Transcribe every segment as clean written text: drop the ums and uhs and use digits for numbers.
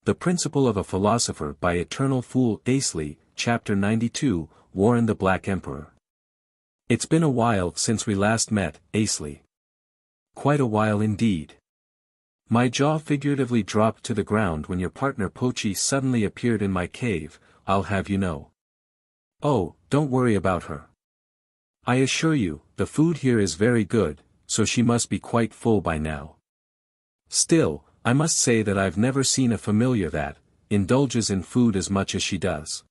The Principle of a Philosopher by Eternal Fool Asley, Chapter 92, Warren the Black Emperor. It's been a while since we last met, Asley. Quite a while indeed. My jaw figuratively dropped to the ground when your partner Pochi suddenly appeared in my cave, I'll have you know. Oh, don't worry about her. I assure you, the food here is very good, so she must be quite full by now. Still, I must say that I've never seen a familiar that indulges in food as much as she does.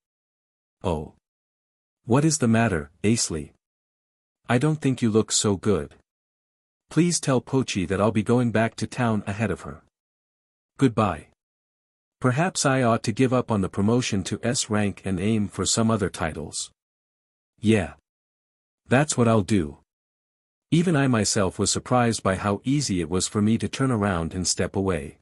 Oh. What is the matter, Asley? I don't think you look so good. Please tell Pochi that I'll be going back to town ahead of her. Goodbye. Perhaps I ought to give up on the promotion to S rank and aim for some other titles. Yeah. That's what I'll do. Even I myself was surprised by how easy it was for me to turn around and step away.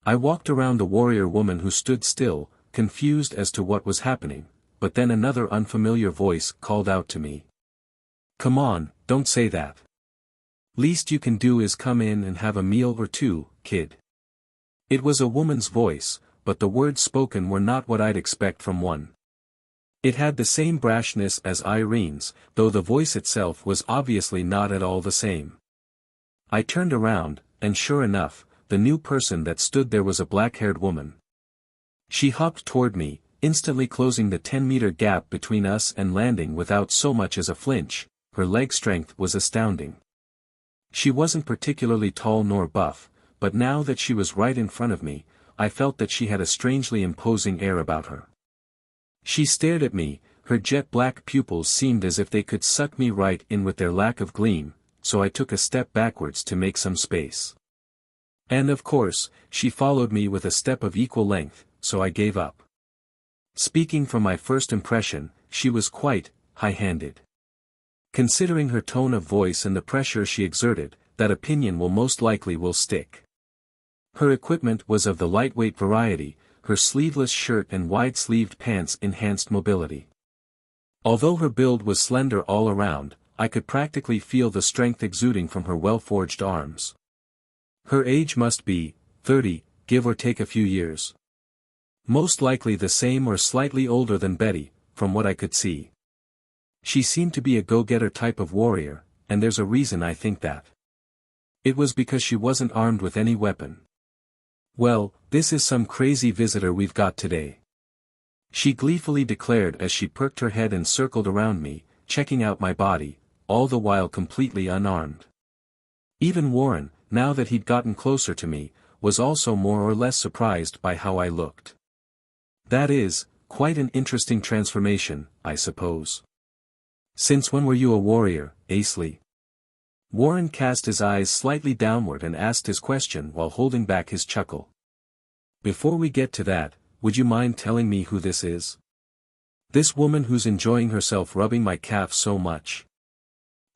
I walked around the warrior woman who stood still, confused as to what was happening, but then another unfamiliar voice called out to me. Come on, don't say that. Least you can do is come in and have a meal or two, kid. It was a woman's voice, but the words spoken were not what I'd expect from one. It had the same brashness as Irene's, though the voice itself was obviously not at all the same. I turned around, and sure enough, the new person that stood there was a black-haired woman. She hopped toward me, instantly closing the 10-meter gap between us and landing without so much as a flinch. Her leg strength was astounding. She wasn't particularly tall nor buff, but now that she was right in front of me, I felt that she had a strangely imposing air about her. She stared at me, her jet-black pupils seemed as if they could suck me right in with their lack of gleam, so I took a step backwards to make some space. And of course, she followed me with a step of equal length, so I gave up. Speaking from my first impression, she was quite high-handed. Considering her tone of voice and the pressure she exerted, that opinion most likely will stick. Her equipment was of the lightweight variety, her sleeveless shirt and wide-sleeved pants enhanced mobility. Although her build was slender all around, I could practically feel the strength exuding from her well-forged arms. Her age must be 30, give or take a few years. Most likely the same or slightly older than Betty, from what I could see. She seemed to be a go-getter type of warrior, and there's a reason I think that. It was because she wasn't armed with any weapon. Well, this is some crazy visitor we've got today. She gleefully declared as she perked her head and circled around me, checking out my body, all the while completely unarmed. Even Warren, now that he'd gotten closer to me, was also more or less surprised by how I looked. That is, quite an interesting transformation, I suppose. Since when were you a warrior, Asley? Warren cast his eyes slightly downward and asked his question while holding back his chuckle. Before we get to that, would you mind telling me who this is? This woman who's enjoying herself rubbing my calf so much.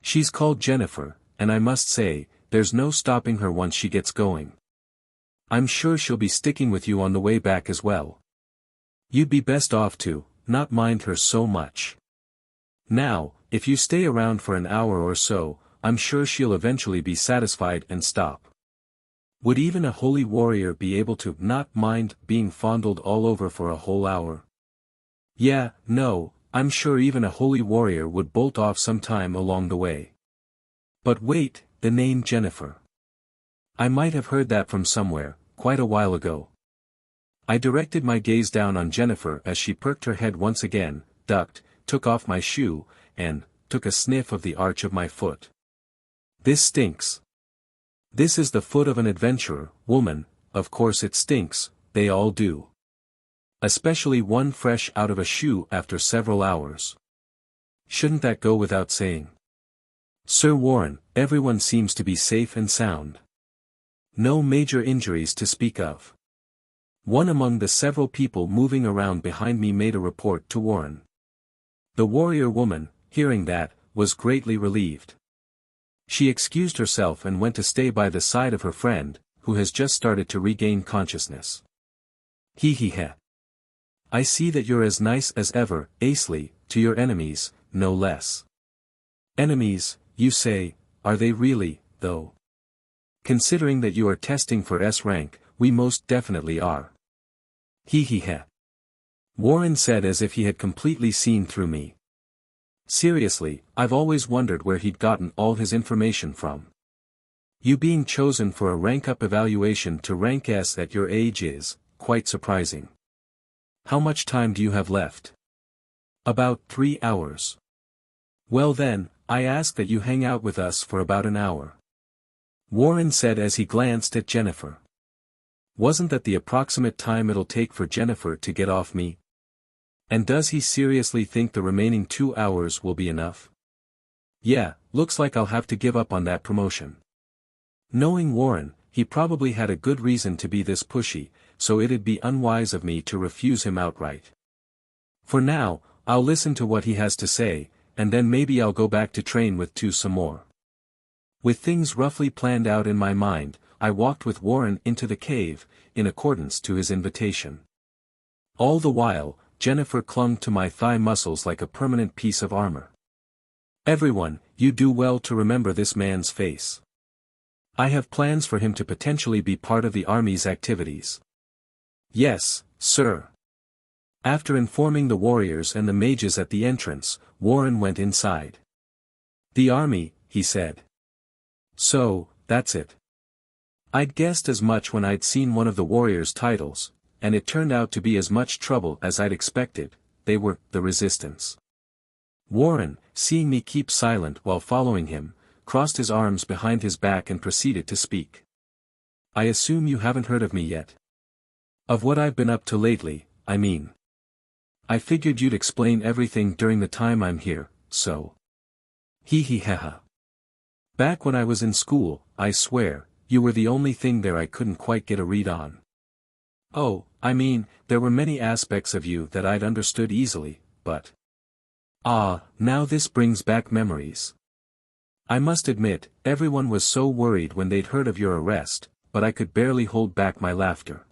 She's called Jennifer, and I must say, there's no stopping her once she gets going. I'm sure she'll be sticking with you on the way back as well. You'd be best off to not mind her so much. Now, if you stay around for an hour or so, I'm sure she'll eventually be satisfied and stop. Would even a holy warrior be able to not mind being fondled all over for a whole hour? Yeah, no, I'm sure even a holy warrior would bolt off sometime along the way. But wait, the name Jennifer. I might have heard that from somewhere, quite a while ago. I directed my gaze down on Jennifer as she perked her head once again, ducked, took off my shoe, and took a sniff of the arch of my foot. This stinks. This is the foot of an adventurer, woman, of course it stinks, they all do. Especially one fresh out of a shoe after several hours. Shouldn't that go without saying? Sir Warren, everyone seems to be safe and sound. No major injuries to speak of. One among the several people moving around behind me made a report to Warren. The warrior woman, hearing that, was greatly relieved. She excused herself and went to stay by the side of her friend, who has just started to regain consciousness. He. I see that you're as nice as ever, Asley, to your enemies, no less. Enemies, you say, are they really, though? Considering that you are testing for S rank, we most definitely are. He. Warren said as if he had completely seen through me. Seriously, I've always wondered where he'd gotten all his information from. You being chosen for a rank-up evaluation to rank S at your age is, quite surprising. How much time do you have left? About 3 hours. Well then, I ask that you hang out with us for about an hour. Warren said as he glanced at Jennifer. Wasn't that the approximate time it'll take for Jennifer to get off me? And does he seriously think the remaining 2 hours will be enough? Yeah, looks like I'll have to give up on that promotion. Knowing Warren, he probably had a good reason to be this pushy, so it'd be unwise of me to refuse him outright. For now, I'll listen to what he has to say, and then maybe I'll go back to train with Tu some more. With things roughly planned out in my mind, I walked with Warren into the cave, in accordance to his invitation. All the while, Jennifer clung to my thigh muscles like a permanent piece of armor. Everyone, you do well to remember this man's face. I have plans for him to potentially be part of the army's activities. Yes, sir. After informing the warriors and the mages at the entrance, Warren went inside. The army, he said. So, that's it. I'd guessed as much when I'd seen one of the warriors' titles, and it turned out to be as much trouble as I'd expected. They were the resistance. Warren, seeing me keep silent while following him, crossed his arms behind his back and proceeded to speak. I assume you haven't heard of me yet. Of what I've been up to lately, I mean. I figured you'd explain everything during the time I'm here, so. Haha. Back when I was in school, I swear, you were the only thing there I couldn't quite get a read on. Oh, I mean, there were many aspects of you that I'd understood easily, but. Now this brings back memories. I must admit, everyone was so worried when they'd heard of your arrest, but I could barely hold back my laughter.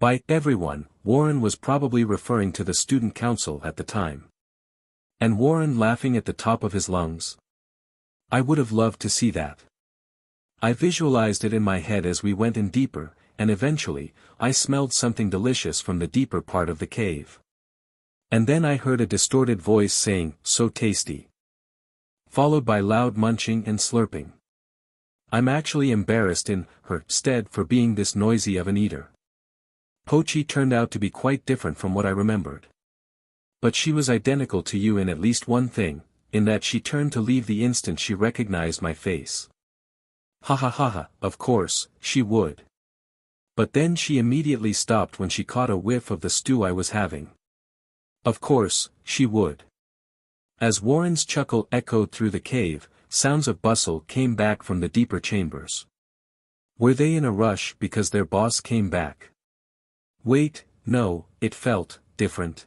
By everyone, Warren was probably referring to the student council at the time. And Warren laughing at the top of his lungs. I would have loved to see that. I visualized it in my head as we went in deeper, and eventually, I smelled something delicious from the deeper part of the cave. And then I heard a distorted voice saying, "So tasty." Followed by loud munching and slurping. I'm actually embarrassed in her stead for being this noisy of an eater. Pochi turned out to be quite different from what I remembered. But she was identical to you in at least one thing, in that she turned to leave the instant she recognized my face. Ha, of course, she would. But then she immediately stopped when she caught a whiff of the stew I was having. Of course, she would. As Warren's chuckle echoed through the cave, sounds of bustle came back from the deeper chambers. Were they in a rush because their boss came back? Wait, no, it felt different.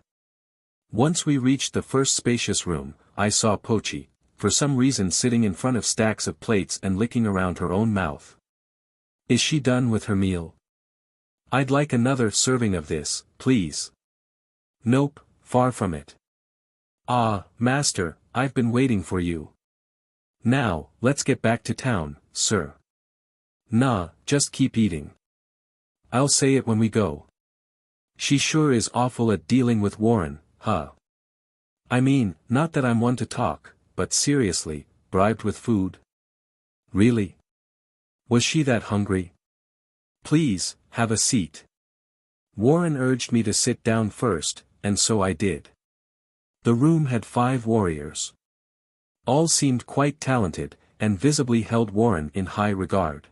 Once we reached the first spacious room, I saw Pochi, for some reason sitting in front of stacks of plates and licking around her own mouth. Is she done with her meal? I'd like another serving of this, please. Nope, far from it. Master, I've been waiting for you. Now, let's get back to town, sir. Nah, just keep eating. I'll say it when we go. She sure is awful at dealing with Warren, huh? I mean, not that I'm one to talk, but seriously, bribed with food? Really? Was she that hungry? Please, have a seat. Warren urged me to sit down first, and so I did. The room had 5 warriors. All seemed quite talented, and visibly held Warren in high regard.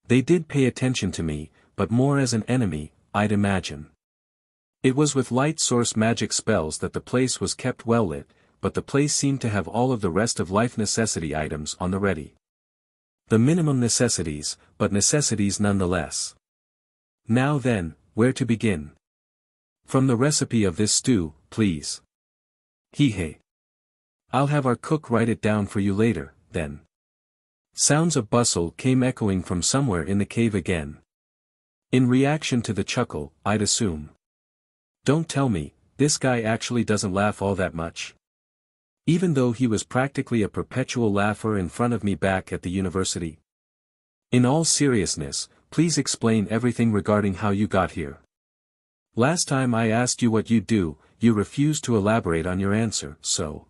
They did pay attention to me, but more as an enemy, I'd imagine. It was with light source magic spells that the place was kept well lit, but the place seemed to have all of the rest of life necessity items on the ready. The minimum necessities, but necessities nonetheless. Now then, where to begin? From the recipe of this stew, please. Hey. I'll have our cook write it down for you later, then. Sounds of bustle came echoing from somewhere in the cave again. In reaction to the chuckle, I'd assume. Don't tell me, this guy actually doesn't laugh all that much. Even though he was practically a perpetual laugher in front of me back at the university. In all seriousness, please explain everything regarding how you got here. Last time I asked you what you'd do, you refused to elaborate on your answer, so.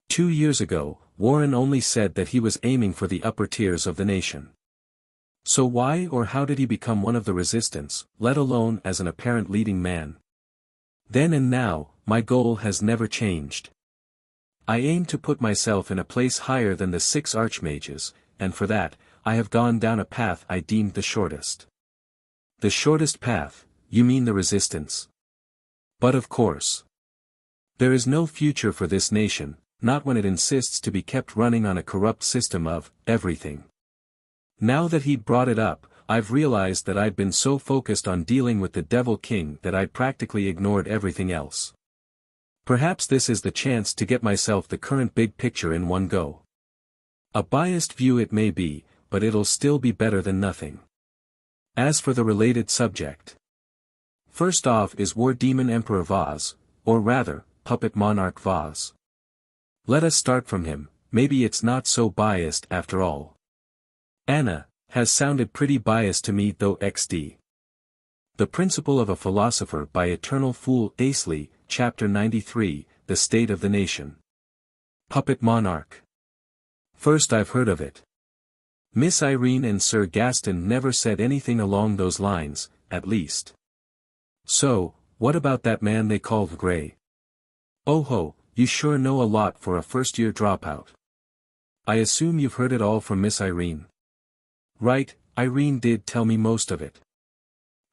2 years ago, Warren only said that he was aiming for the upper tiers of the nation. So why or how did he become one of the resistance, let alone as an apparent leading man? Then and now, my goal has never changed. I aim to put myself in a place higher than the 6 archmages, and for that, I have gone down a path I deemed the shortest. The shortest path, you mean the resistance? But of course. There is no future for this nation, not when it insists to be kept running on a corrupt system of everything. Now that he'd brought it up, I've realized that I'd been so focused on dealing with the Devil King that I'd practically ignored everything else. Perhaps this is the chance to get myself the current big picture in one go. A biased view it may be, but it'll still be better than nothing. As for the related subject. First off is War Demon Emperor Vaz, or rather, Puppet Monarch Vaz. Let us start from him, maybe it's not so biased after all. Anna, has sounded pretty biased to me though XD. The Principle of a Philosopher by Eternal Fool Asley, Chapter 93, The State of the Nation. Puppet Monarch. First I've heard of it. Miss Irene and Sir Gaston never said anything along those lines, at least. So, what about that man they called Grey? Oh ho, you sure know a lot for a first-year dropout. I assume you've heard it all from Miss Irene. Right, Irene did tell me most of it.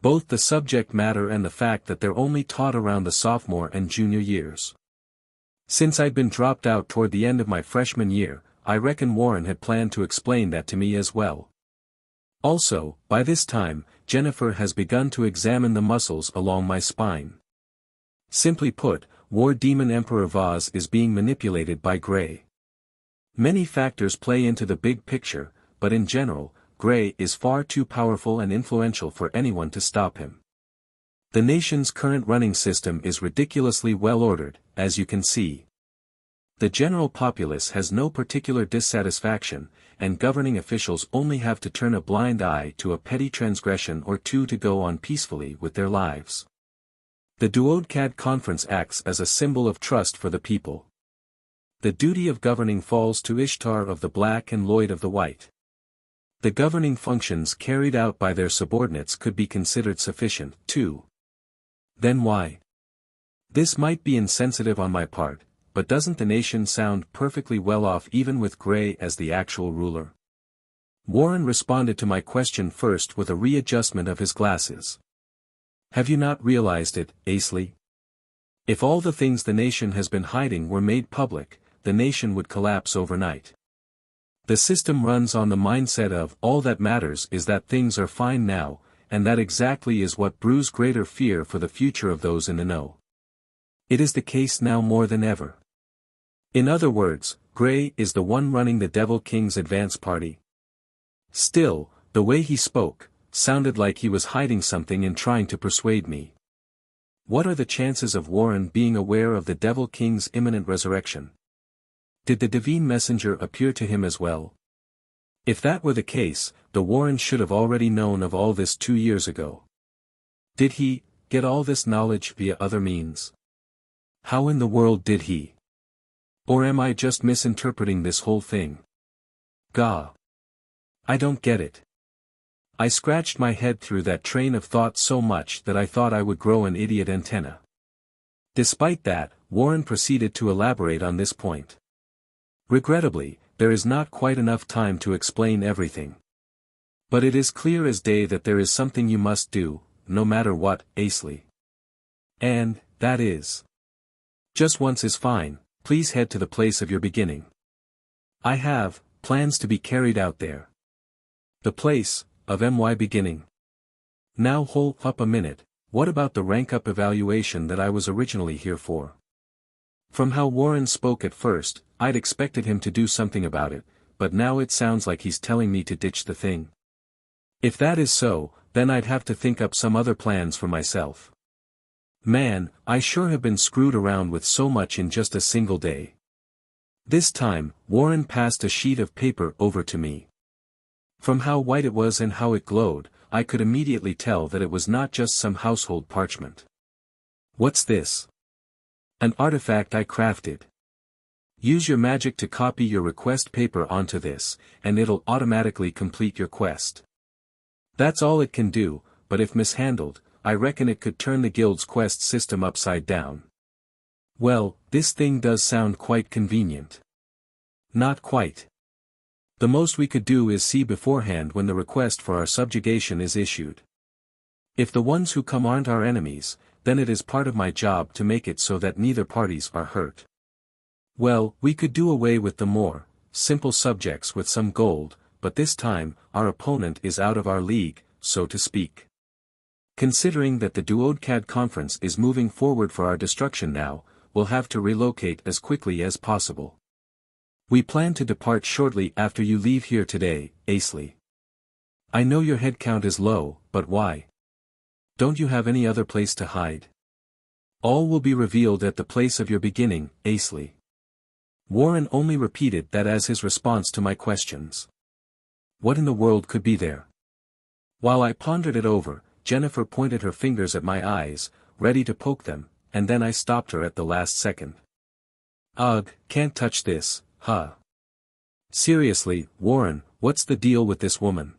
Both the subject matter and the fact that they're only taught around the sophomore and junior years. Since I'd been dropped out toward the end of my freshman year, I reckon Warren had planned to explain that to me as well. Also, by this time, Jennifer has begun to examine the muscles along my spine. Simply put, War Demon Emperor Vaz is being manipulated by Grey. Many factors play into the big picture, but in general, Grey is far too powerful and influential for anyone to stop him. The nation's current running system is ridiculously well ordered, as you can see. The general populace has no particular dissatisfaction, and governing officials only have to turn a blind eye to a petty transgression or two to go on peacefully with their lives. The Duodcad Conference acts as a symbol of trust for the people. The duty of governing falls to Ishtar of the Black and Lloyd of the White. The governing functions carried out by their subordinates could be considered sufficient, too. Then why? This might be insensitive on my part, but doesn't the nation sound perfectly well off even with Grey as the actual ruler? Warren responded to my question first with a readjustment of his glasses. Have you not realized it, Asley? If all the things the nation has been hiding were made public, the nation would collapse overnight. The system runs on the mindset of all that matters is that things are fine now, and that exactly is what brews greater fear for the future of those in the know. It is the case now more than ever. In other words, Grey is the one running the Devil King's advance party. Still, the way he spoke, sounded like he was hiding something and trying to persuade me. What are the chances of Warren being aware of the Devil King's imminent resurrection? Did the divine messenger appear to him as well? If that were the case, the Warren should have already known of all this 2 years ago. Did he get all this knowledge via other means? How in the world did he? Or am I just misinterpreting this whole thing? Gah! I don't get it. I scratched my head through that train of thought so much that I thought I would grow an idiot antenna. Despite that, Warren proceeded to elaborate on this point. Regrettably, there is not quite enough time to explain everything. But it is clear as day that there is something you must do, no matter what, Asley. And, that is. Just once is fine, please head to the place of your beginning. I have plans to be carried out there. The place of my beginning. Now hold up a minute, what about the rank-up evaluation that I was originally here for? From how Warren spoke at first, I'd expected him to do something about it, but now it sounds like he's telling me to ditch the thing. If that is so, then I'd have to think up some other plans for myself. Man, I sure have been screwed around with so much in just a single day. This time, Warren passed a sheet of paper over to me. From how white it was and how it glowed, I could immediately tell that it was not just some household parchment. What's this? An artifact I crafted. Use your magic to copy your request paper onto this, and it'll automatically complete your quest. That's all it can do, but if mishandled, I reckon it could turn the guild's quest system upside down. Well, this thing does sound quite convenient. Not quite. The most we could do is see beforehand when the request for our subjugation is issued. If the ones who come aren't our enemies, then it is part of my job to make it so that neither parties are hurt. Well, we could do away with the more simple subjects with some gold, but this time, our opponent is out of our league, so to speak. Considering that the Duodcad conference is moving forward for our destruction now, we'll have to relocate as quickly as possible. We plan to depart shortly after you leave here today, Asley. I know your head count is low, but why? Don't you have any other place to hide? All will be revealed at the place of your beginning, Asley. Warren only repeated that as his response to my questions. What in the world could be there? While I pondered it over, Jennifer pointed her fingers at my eyes, ready to poke them, and then I stopped her at the last second. Ugh, can't touch this, huh? Seriously, Warren, what's the deal with this woman?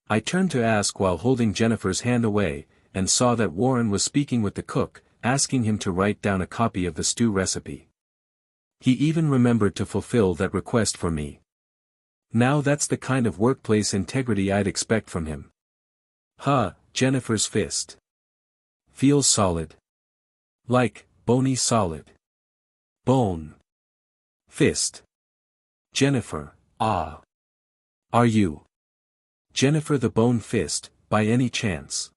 I turned to ask while holding Jennifer's hand away, and saw that Warren was speaking with the cook, asking him to write down a copy of the stew recipe. He even remembered to fulfill that request for me. Now that's the kind of workplace integrity I'd expect from him. Huh, Jennifer's fist. Feels solid. Like, bony solid. Bone. Fist. Jennifer, ah. Are you Jennifer the Bone Fist, by any chance?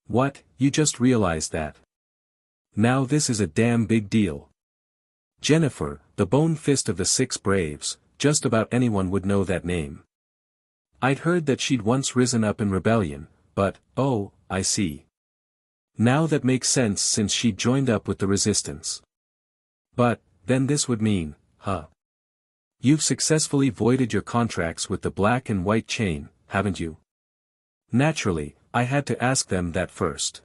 What, you just realized that? Now this is a damn big deal. Jennifer, the Bone Fist of the Six Braves, just about anyone would know that name. I'd heard that she'd once risen up in rebellion, but, oh, I see. Now that makes sense since she'd joined up with the resistance. But, then this would mean, huh? You've successfully voided your contracts with the Black and White Chain, haven't you? Naturally, I had to ask them that first.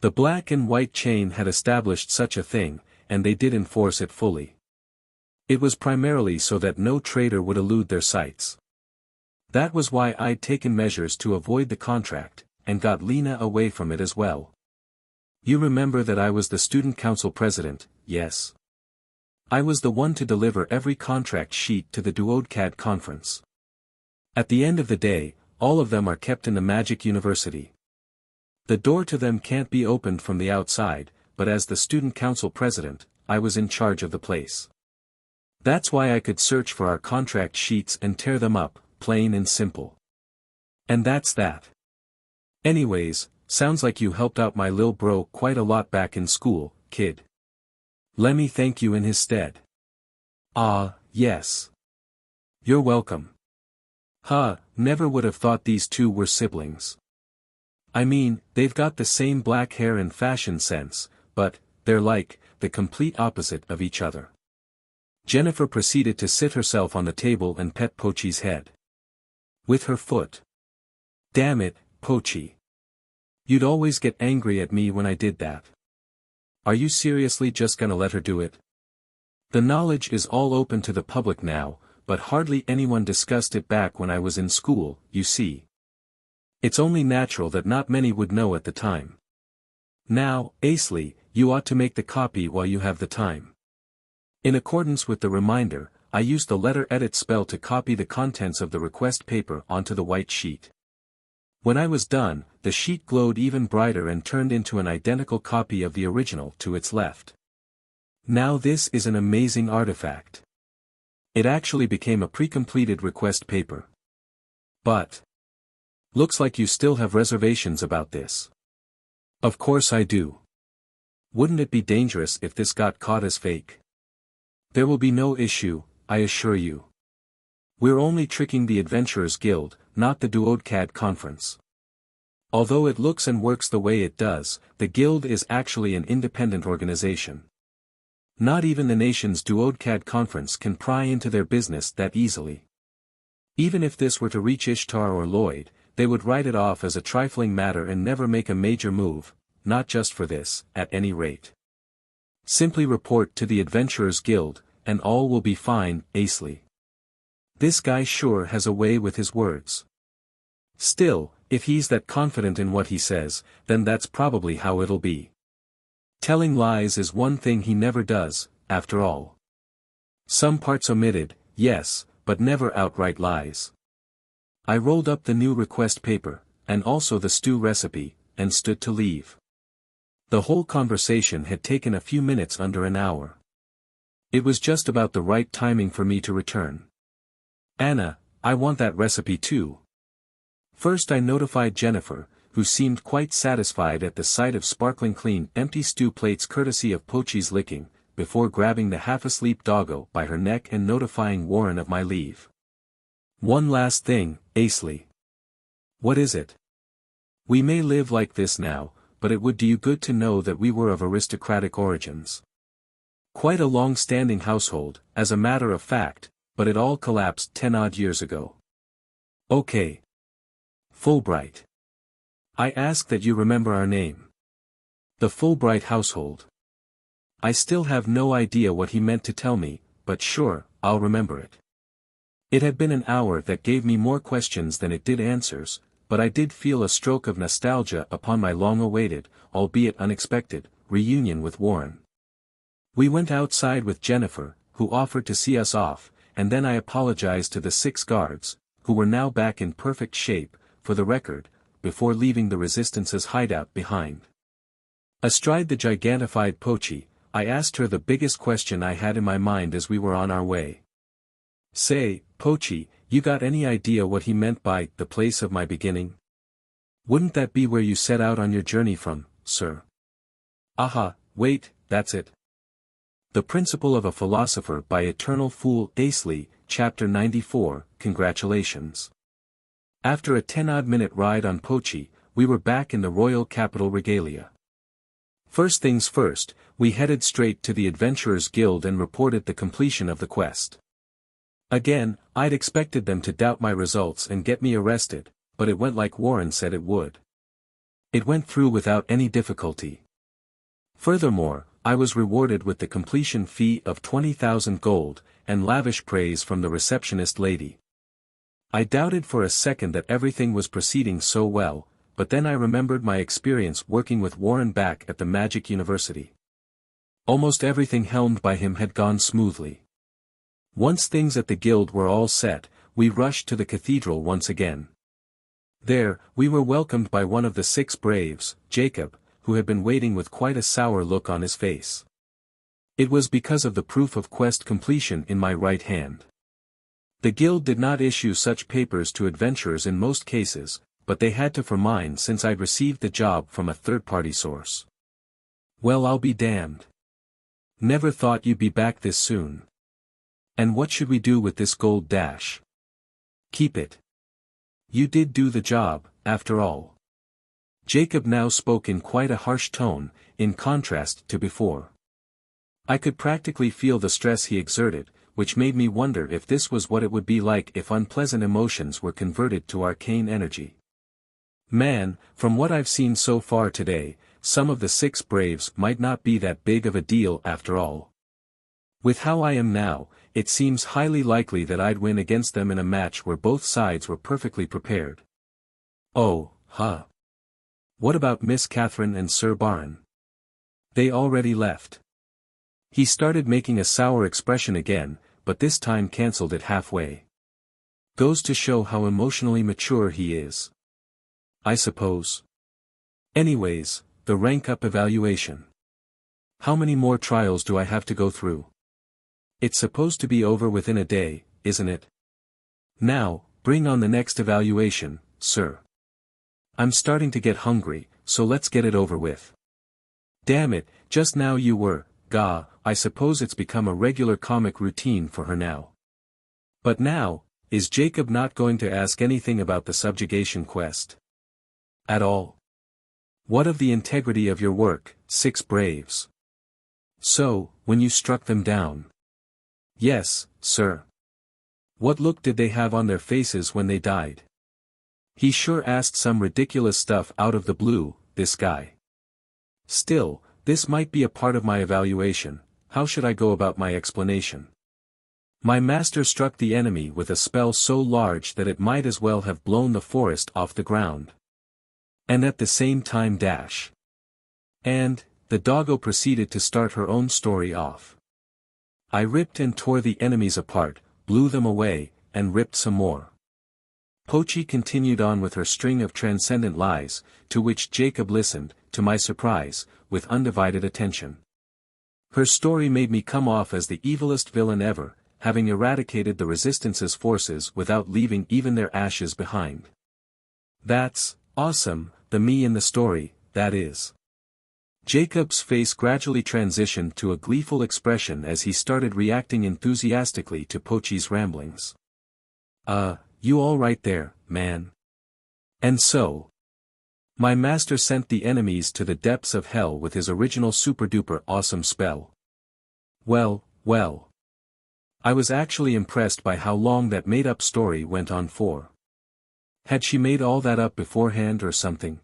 The Black and White Chain had established such a thing, and they did enforce it fully. It was primarily so that no traitor would elude their sights. That was why I'd taken measures to avoid the contract, and got Lena away from it as well. You remember that I was the student council president, yes? I was the one to deliver every contract sheet to the Duodcad conference. At the end of the day, all of them are kept in the Magic University. The door to them can't be opened from the outside, but as the student council president, I was in charge of the place. That's why I could search for our contract sheets and tear them up, plain and simple. And that's that. Anyways, sounds like you helped out my lil bro quite a lot back in school, kid. Lemme thank you in his stead. Ah, yes. You're welcome. Huh, never would have thought these two were siblings. I mean, they've got the same black hair and fashion sense, but, they're like, the complete opposite of each other. Jennifer proceeded to sit herself on the table and pet Pochi's head. With her foot. Damn it, Pochi. You'd always get angry at me when I did that. Are you seriously just gonna let her do it? The knowledge is all open to the public now, but hardly anyone discussed it back when I was in school, you see. It's only natural that not many would know at the time. Now, Asley, you ought to make the copy while you have the time. In accordance with the reminder, I used the letter edit spell to copy the contents of the request paper onto the white sheet. When I was done, the sheet glowed even brighter and turned into an identical copy of the original to its left. Now this is an amazing artifact. It actually became a pre-completed request paper. But looks like you still have reservations about this. Of course I do. Wouldn't it be dangerous if this got caught as fake? There will be no issue, I assure you. We're only tricking the Adventurers Guild, not the Duodcad conference. Although it looks and works the way it does, the guild is actually an independent organization. Not even the nation's Duodcad conference can pry into their business that easily. Even if this were to reach Ishtar or Lloyd, they would write it off as a trifling matter and never make a major move, not just for this, at any rate. Simply report to the Adventurers Guild, and all will be fine, Asley. This guy sure has a way with his words. Still, if he's that confident in what he says, then that's probably how it'll be. Telling lies is one thing he never does, after all. Some parts omitted, yes, but never outright lies. I rolled up the new request paper, and also the stew recipe, and stood to leave. The whole conversation had taken a few minutes under an hour. It was just about the right timing for me to return. Anna, I want that recipe too. First I notified Jennifer, who seemed quite satisfied at the sight of sparkling clean empty stew plates courtesy of Pochi's licking, before grabbing the half-asleep doggo by her neck and notifying Warren of my leave. One last thing, Asley. What is it? We may live like this now, but it would do you good to know that we were of aristocratic origins. Quite a long-standing household, as a matter of fact, but it all collapsed 10-odd years ago. Okay. Fulbright. I ask that you remember our name. The Fulbright household. I still have no idea what he meant to tell me, but sure, I'll remember it. It had been an hour that gave me more questions than it did answers, but I did feel a stroke of nostalgia upon my long-awaited, albeit unexpected, reunion with Warren. We went outside with Jennifer, who offered to see us off, and then I apologized to the 6 guards, who were now back in perfect shape, for the record, before leaving the Resistance's hideout behind. Astride the gigantified Pochi, I asked her the biggest question I had in my mind as we were on our way. Say, Pochi, you got any idea what he meant by the place of my beginning? Wouldn't that be where you set out on your journey from, sir? Aha, wait, that's it. The Principle of a Philosopher by Eternal Fool Asley, Chapter 94, Congratulations. After a 10-odd minute ride on Pochi, we were back in the royal capital regalia. First things first, we headed straight to the Adventurers Guild and reported the completion of the quest. Again, I'd expected them to doubt my results and get me arrested, but it went like Warren said it would. It went through without any difficulty. Furthermore, I was rewarded with the completion fee of 20,000 gold, and lavish praise from the receptionist lady. I doubted for a second that everything was proceeding so well, but then I remembered my experience working with Warren back at the Magic University. Almost everything helmed by him had gone smoothly. Once things at the guild were all set, we rushed to the cathedral once again. There, we were welcomed by one of the 6 braves, Jacob, who had been waiting with quite a sour look on his face. It was because of the proof of quest completion in my right hand. The guild did not issue such papers to adventurers in most cases, but they had to for mine since I'd received the job from a third-party source. Well, I'll be damned. Never thought you'd be back this soon. And what should we do with this gold dash? Keep it. You did do the job, after all. Jacob now spoke in quite a harsh tone, in contrast to before. I could practically feel the stress he exerted, which made me wonder if this was what it would be like if unpleasant emotions were converted to arcane energy. Man, from what I've seen so far today, some of the 6 braves might not be that big of a deal after all. With how I am now, it seems highly likely that I'd win against them in a match where both sides were perfectly prepared. Oh, huh. What about Miss Catherine and Sir Baron? They already left. He started making a sour expression again, but this time cancelled it halfway. Goes to show how emotionally mature he is. I suppose. Anyways, the rank-up evaluation. How many more trials do I have to go through? It's supposed to be over within a day, isn't it? Now, bring on the next evaluation, sir. I'm starting to get hungry, so let's get it over with. Damn it, just now you were, gah, I suppose it's become a regular comic routine for her now. But now, is Jacob not going to ask anything about the subjugation quest? At all? What of the integrity of your work, 6 braves? So, when you struck them down? Yes, sir. What look did they have on their faces when they died? He sure asked some ridiculous stuff out of the blue, this guy. Still, this might be a part of my evaluation. How should I go about my explanation? My master struck the enemy with a spell so large that it might as well have blown the forest off the ground. And at the same time And, the doggo proceeded to start her own story off. I ripped and tore the enemies apart, blew them away, and ripped some more. Pochi continued on with her string of transcendent lies, to which Jacob listened, to my surprise, with undivided attention. Her story made me come off as the evilest villain ever, having eradicated the Resistance's forces without leaving even their ashes behind. That's awesome, the me in the story, that is. Jacob's face gradually transitioned to a gleeful expression as he started reacting enthusiastically to Pochi's ramblings. You all right there, man? And so, my master sent the enemies to the depths of hell with his original super-duper awesome spell. Well. I was actually impressed by how long that made-up story went on for. Had she made all that up beforehand or something?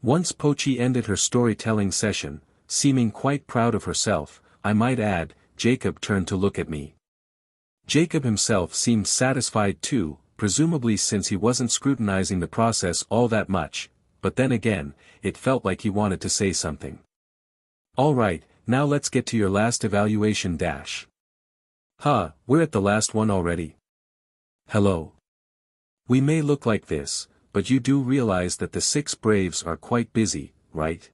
Once Pochi ended her storytelling session, seeming quite proud of herself, I might add, Jacob turned to look at me. Jacob himself seemed satisfied too, presumably since he wasn't scrutinizing the process all that much, but then again, it felt like he wanted to say something. All right, now let's get to your last evaluation . We're at the last one already. Hello. We may look like this, but you do realize that the 6 Braves are quite busy, right?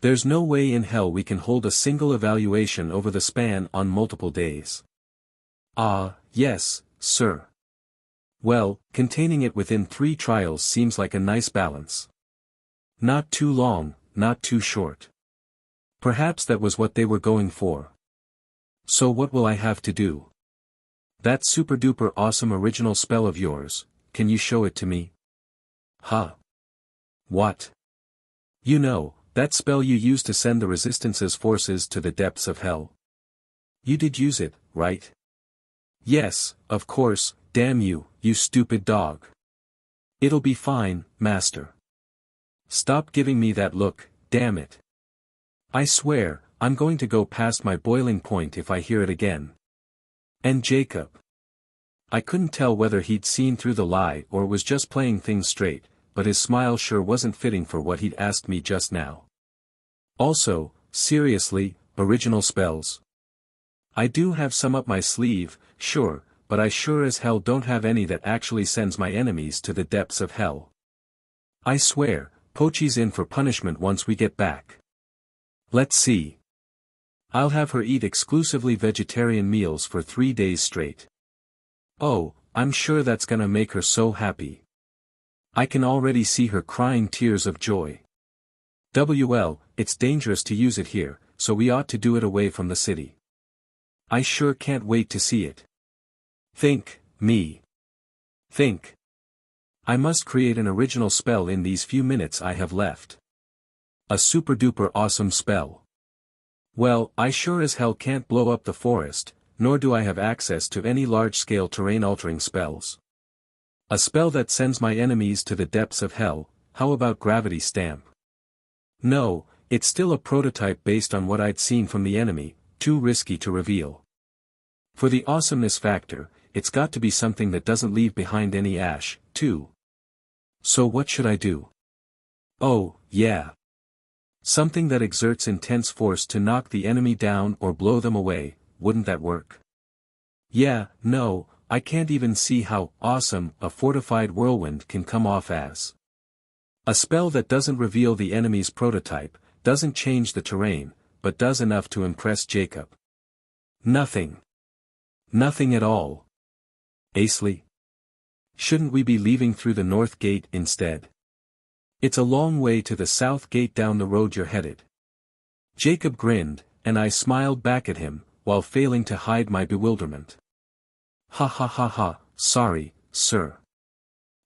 There's no way in hell we can hold a single evaluation over the span on multiple days. Yes, sir. Well, containing it within 3 trials seems like a nice balance. Not too long, not too short. Perhaps that was what they were going for. So what will I have to do? That super-duper awesome original spell of yours, can you show it to me? What? You know, that spell you used to send the Resistance's forces to the depths of hell. You did use it, right? Yes, of course, damn you, you stupid dog. It'll be fine, master. Stop giving me that look, damn it. I swear, I'm going to go past my boiling point if I hear it again. And Jacob. I couldn't tell whether he'd seen through the lie or was just playing things straight, but his smile sure wasn't fitting for what he'd asked me just now. Also, seriously, original spells. I do have some up my sleeve, sure, but I sure as hell don't have any that actually sends my enemies to the depths of hell. I swear, Pochi's in for punishment once we get back. Let's see. I'll have her eat exclusively vegetarian meals for 3 days straight. Oh, I'm sure that's gonna make her so happy. I can already see her crying tears of joy. It's dangerous to use it here, so we ought to do it away from the city. I sure can't wait to see it. Think. I must create an original spell in these few minutes I have left. A super-duper awesome spell. Well, I sure as hell can't blow up the forest, nor do I have access to any large-scale terrain-altering spells. A spell that sends my enemies to the depths of hell, how about Gravity Stamp? No, it's still a prototype based on what I'd seen from the enemy, too risky to reveal. For the awesomeness factor, it's got to be something that doesn't leave behind any ash, too. So what should I do? Oh, yeah. Something that exerts intense force to knock the enemy down or blow them away, wouldn't that work? Yeah, no, I can't even see how awesome a fortified whirlwind can come off as. A spell that doesn't reveal the enemy's prototype, doesn't change the terrain, but does enough to impress Jacob. Nothing. Nothing at all. Asley? Shouldn't we be leaving through the north gate instead? It's a long way to the south gate down the road you're headed. Jacob grinned, and I smiled back at him, while failing to hide my bewilderment. Sorry, sir.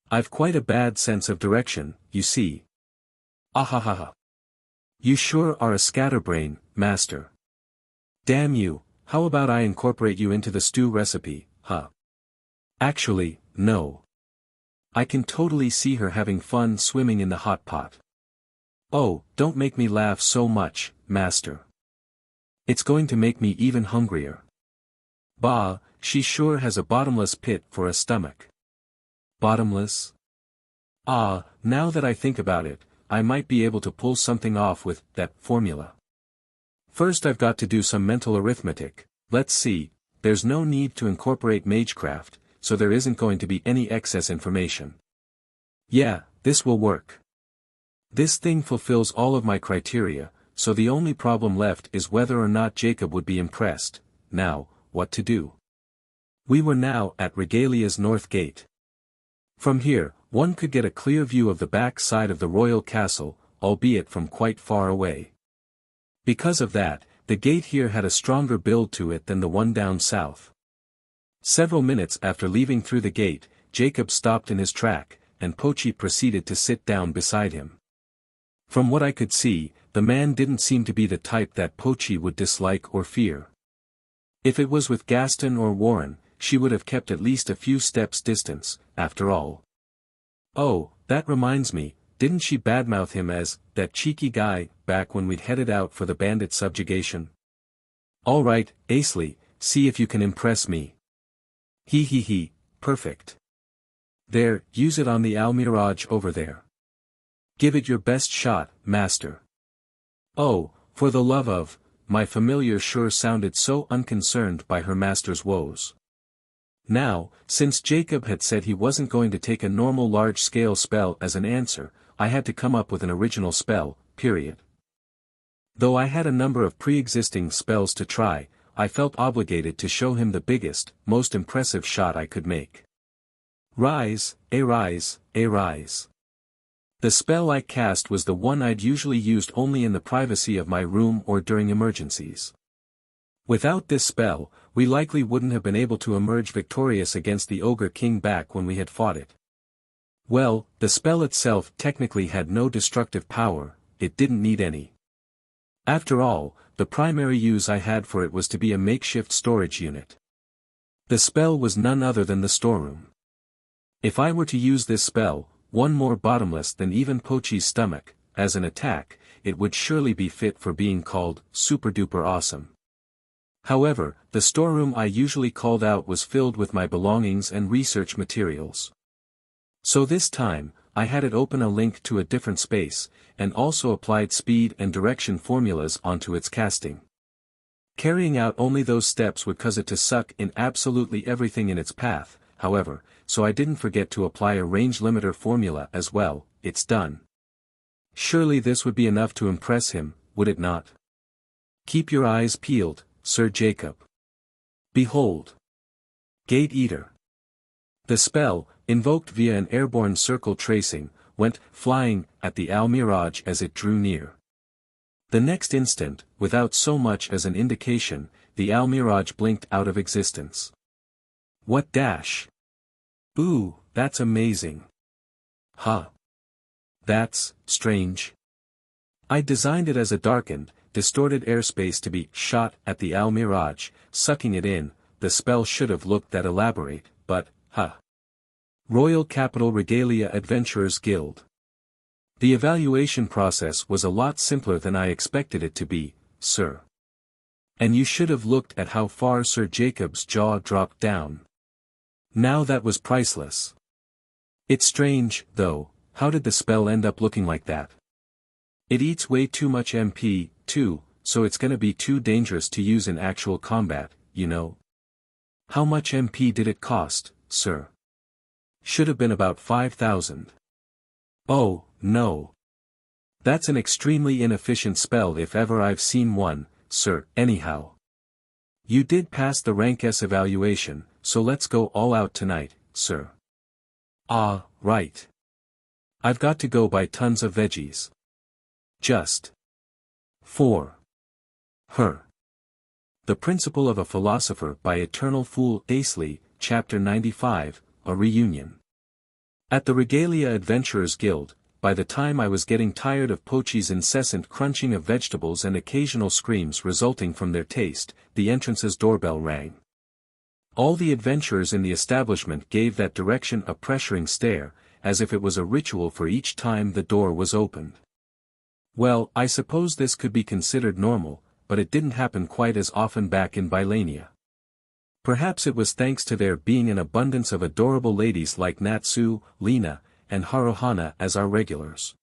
I've quite a bad sense of direction, you see. You sure are a scatterbrain, master. Damn you, how about I incorporate you into the stew recipe, huh? Actually, no. I can totally see her having fun swimming in the hot pot. Oh, don't make me laugh so much, master. It's going to make me even hungrier. Bah, she sure has a bottomless pit for a stomach. Bottomless? Ah, now that I think about it, I might be able to pull something off with that formula. First I've got to do some mental arithmetic. Let's see, there's no need to incorporate magecraft, so there isn't going to be any excess information. Yeah, this will work. This thing fulfills all of my criteria, so the only problem left is whether or not Jacob would be impressed. Now, what to do? We were now at Regalia's north gate. From here, one could get a clear view of the back side of the royal castle, albeit from quite far away. Because of that, the gate here had a stronger build to it than the one down south. Several minutes after leaving through the gate, Jacob stopped in his track, and Pochi proceeded to sit down beside him. From what I could see, the man didn't seem to be the type that Pochi would dislike or fear. If it was with Gaston or Warren, she would have kept at least a few steps distance, after all. Oh, that reminds me, didn't she badmouth him as that cheeky guy back when we'd headed out for the bandit subjugation? All right, Asley, see if you can impress me. He, perfect. There, use it on the Almiraj over there. Give it your best shot, master. Oh, for the love of, my familiar sure sounded so unconcerned by her master's woes. Now, since Jacob had said he wasn't going to take a normal large-scale spell as an answer, I had to come up with an original spell, period. Though I had a number of pre-existing spells to try, I felt obligated to show him the biggest, most impressive shot I could make. Rise, arise, arise. The spell I cast was the one I'd usually used only in the privacy of my room or during emergencies. Without this spell, we likely wouldn't have been able to emerge victorious against the Ogre King back when we had fought it. Well, the spell itself technically had no destructive power, it didn't need any. After all, the primary use I had for it was to be a makeshift storage unit. The spell was none other than the storeroom. If I were to use this spell, one more bottomless than even Pochi's stomach, as an attack, it would surely be fit for being called super-duper awesome. However, the storeroom I usually called out was filled with my belongings and research materials. So this time, I had it open a link to a different space, and also applied speed and direction formulas onto its casting. Carrying out only those steps would cause it to suck in absolutely everything in its path, however, so I didn't forget to apply a range limiter formula as well. It's done. Surely this would be enough to impress him, would it not? Keep your eyes peeled, Sir Jacob. Behold. Gate Eater. The spell, invoked via an airborne circle tracing, went flying at the Almiraj as it drew near. The next instant, without so much as an indication, the Almiraj blinked out of existence. What dash! Ooh, that's amazing. Huh. That's strange. I designed it as a darkened, distorted airspace to be shot at the Almiraj, sucking it in. The spell should have looked that elaborate, but, huh. Royal Capital Regalia Adventurers Guild. The evaluation process was a lot simpler than I expected it to be, sir. And you should have looked at how far Sir Jacob's jaw dropped down. Now that was priceless. It's strange, though, how did the spell end up looking like that? It eats way too much MP, too, so it's gonna be too dangerous to use in actual combat, you know. How much MP did it cost, sir? Should have been about 5,000. Oh, no. That's an extremely inefficient spell if ever I've seen one, sir. Anyhow. You did pass the rank S evaluation, so let's go all out tonight, sir. Ah, right. I've got to go buy tons of veggies. Just. For. Her. The Principle of a Philosopher by Eternal Fool Asley, Chapter 95, A Reunion. At the Regalia Adventurers Guild, by the time I was getting tired of Pochi's incessant crunching of vegetables and occasional screams resulting from their taste, the entrance's doorbell rang. All the adventurers in the establishment gave that direction a pressuring stare, as if it was a ritual for each time the door was opened. Well, I suppose this could be considered normal, but it didn't happen quite as often back in Bylania. Perhaps it was thanks to there being an abundance of adorable ladies like Natsu, Lena, and Haruhana as our regulars.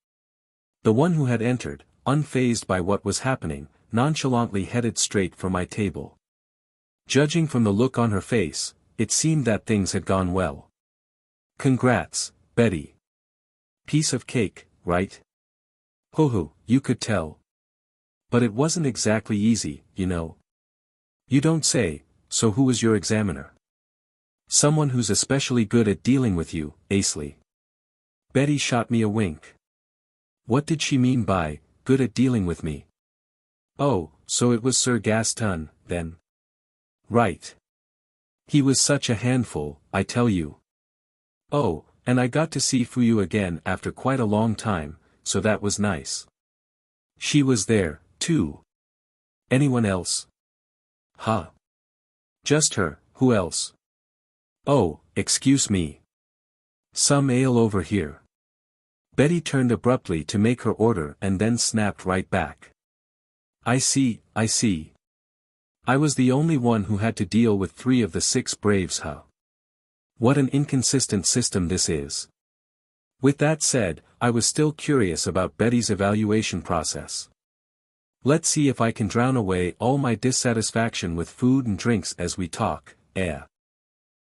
The one who had entered, unfazed by what was happening, nonchalantly headed straight for my table. Judging from the look on her face, it seemed that things had gone well. "Congrats, Betty. Piece of cake, right?" "Hoo-hoo, you could tell. But it wasn't exactly easy, you know." "You don't say, so who was your examiner?" "Someone who's especially good at dealing with you, Asley." Betty shot me a wink. What did she mean by, good at dealing with me? Oh, so it was Sir Gaston, then. Right. He was such a handful, I tell you. Oh, and I got to see Fuyu again after quite a long time, so that was nice. She was there, too. Anyone else? Huh. Just her, who else? Oh, excuse me. Some ale over here. Betty turned abruptly to make her order and then snapped right back. I see, I see. I was the only one who had to deal with 3 of the 6 braves, huh? What an inconsistent system this is. With that said, I was still curious about Betty's evaluation process. Let's see if I can drown away all my dissatisfaction with food and drinks as we talk, eh?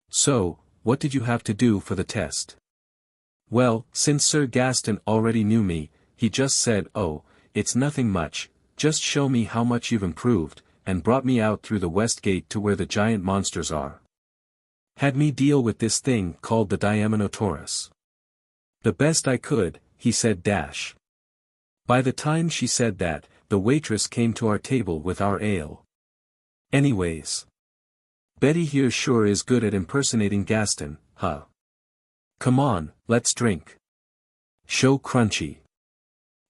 So, what did you have to do for the test? Well, since Sir Gaston already knew me, he just said, oh, it's nothing much, just show me how much you've improved, and brought me out through the west gate to where the giant monsters are. Had me deal with this thing called the Diaminotaurus. The best I could, he said dash. By the time she said that, the waitress came to our table with our ale. Anyways. Betty here sure is good at impersonating Gaston, huh? Come on, let's drink. Show crunchy.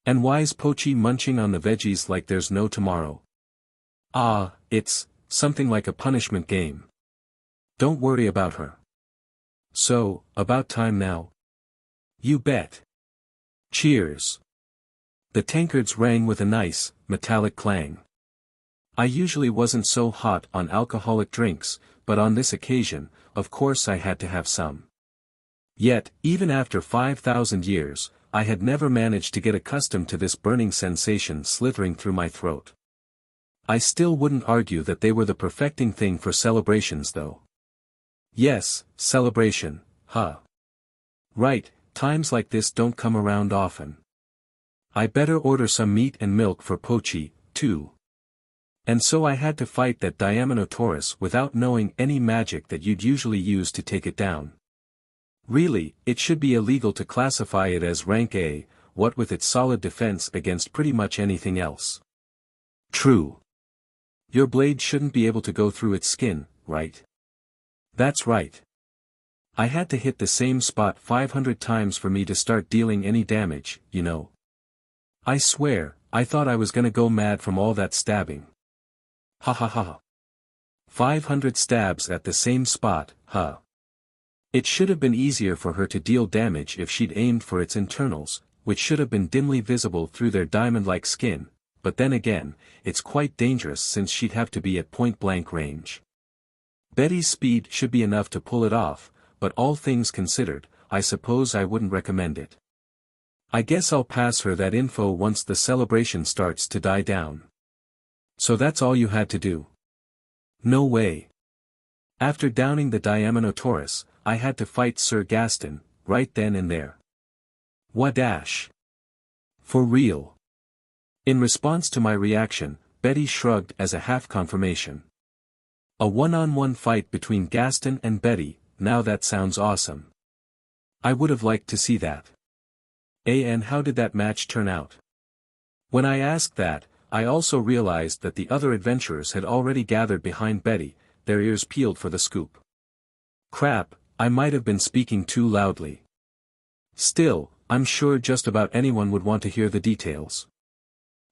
And why's Pochi munching on the veggies like there's no tomorrow? Ah, it's something like a punishment game. Don't worry about her. So, about time now? You bet. Cheers. The tankards rang with a nice, metallic clang. I usually wasn't so hot on alcoholic drinks, but on this occasion, of course I had to have some. Yet, even after 5,000 years, I had never managed to get accustomed to this burning sensation slithering through my throat. I still wouldn't argue that they were the perfecting thing for celebrations though. Yes, celebration, huh? Right, times like this don't come around often. I better order some meat and milk for Pochi, too. And so I had to fight that Diaminotaurus without knowing any magic that you'd usually use to take it down. Really, it should be illegal to classify it as rank A, what with its solid defense against pretty much anything else. True. Your blade shouldn't be able to go through its skin, right? That's right. I had to hit the same spot 500 times for me to start dealing any damage, you know. I swear, I thought I was gonna go mad from all that stabbing. Ha ha ha. 500 stabs at the same spot, huh? It should have been easier for her to deal damage if she'd aimed for its internals, which should have been dimly visible through their diamond-like skin, but then again, it's quite dangerous since she'd have to be at point-blank range. Betty's speed should be enough to pull it off, but all things considered, I suppose I wouldn't recommend it. I guess I'll pass her that info once the celebration starts to die down. So that's all you had to do? No way. After downing the Diaminotaurus, I had to fight Sir Gaston, right then and there. Wadash. For real. In response to my reaction, Betty shrugged as a half-confirmation. A one-on-one fight between Gaston and Betty, now that sounds awesome. I would have liked to see that. And how did that match turn out? When I asked that, I also realized that the other adventurers had already gathered behind Betty, their ears peeled for the scoop. Crap, I might have been speaking too loudly. Still, I'm sure just about anyone would want to hear the details.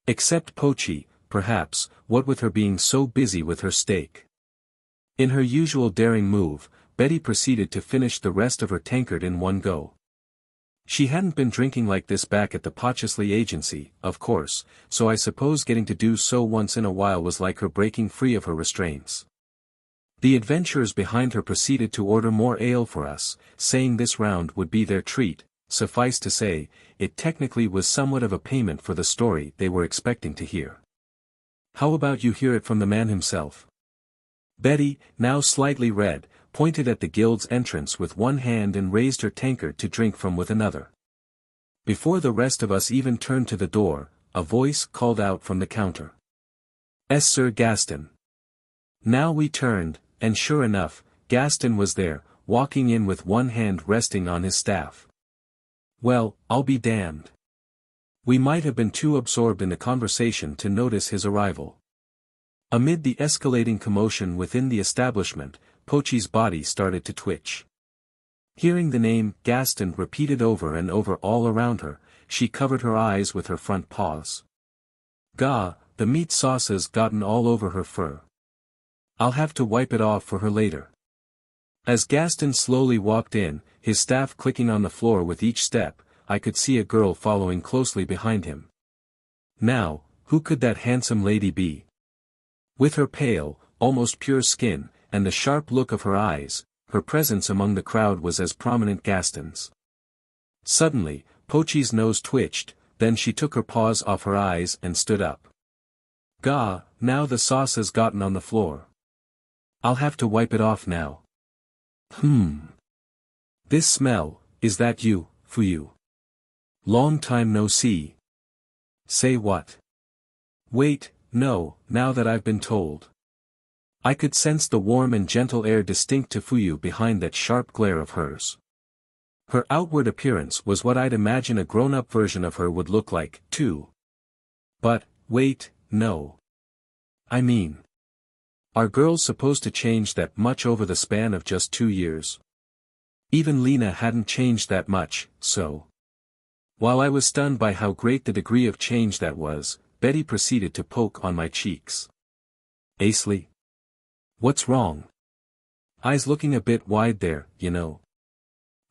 Except Pochi, perhaps, what with her being so busy with her steak. In her usual daring move, Betty proceeded to finish the rest of her tankard in one go. She hadn't been drinking like this back at the Potchesley agency, of course, so I suppose getting to do so once in a while was like her breaking free of her restraints. The adventurers behind her proceeded to order more ale for us, saying this round would be their treat. Suffice to say, it technically was somewhat of a payment for the story they were expecting to hear. How about you hear it from the man himself? Betty, now slightly red, pointed at the guild's entrance with one hand and raised her tankard to drink from with another. Before the rest of us even turned to the door, a voice called out from the counter. "Es Sir Gaston." Now we turned, and sure enough, Gaston was there, walking in with one hand resting on his staff. Well, I'll be damned. We might have been too absorbed in the conversation to notice his arrival. Amid the escalating commotion within the establishment, Pochi's body started to twitch. Hearing the name Gaston repeated over and over all around her, she covered her eyes with her front paws. Gah, the meat sauce has gotten all over her fur. I'll have to wipe it off for her later. As Gaston slowly walked in, his staff clicking on the floor with each step, I could see a girl following closely behind him. Now, who could that handsome lady be? With her pale, almost pure skin, and the sharp look of her eyes, her presence among the crowd was as prominent Gaston's. Suddenly, Pochi's nose twitched, then she took her paws off her eyes and stood up. Gah, now the sauce has gotten on the floor. I'll have to wipe it off now. This smell, is that you, Fuyu? Long time no see. Say what? Wait, no, now that I've been told. I could sense the warm and gentle air distinct to Fuyu behind that sharp glare of hers. Her outward appearance was what I'd imagine a grown-up version of her would look like, too. But, wait, no. I mean, are girls supposed to change that much over the span of just 2 years? Even Lena hadn't changed that much, so. While I was stunned by how great the degree of change that was, Betty proceeded to poke on my cheeks. Asley? What's wrong? Eyes looking a bit wide there, you know.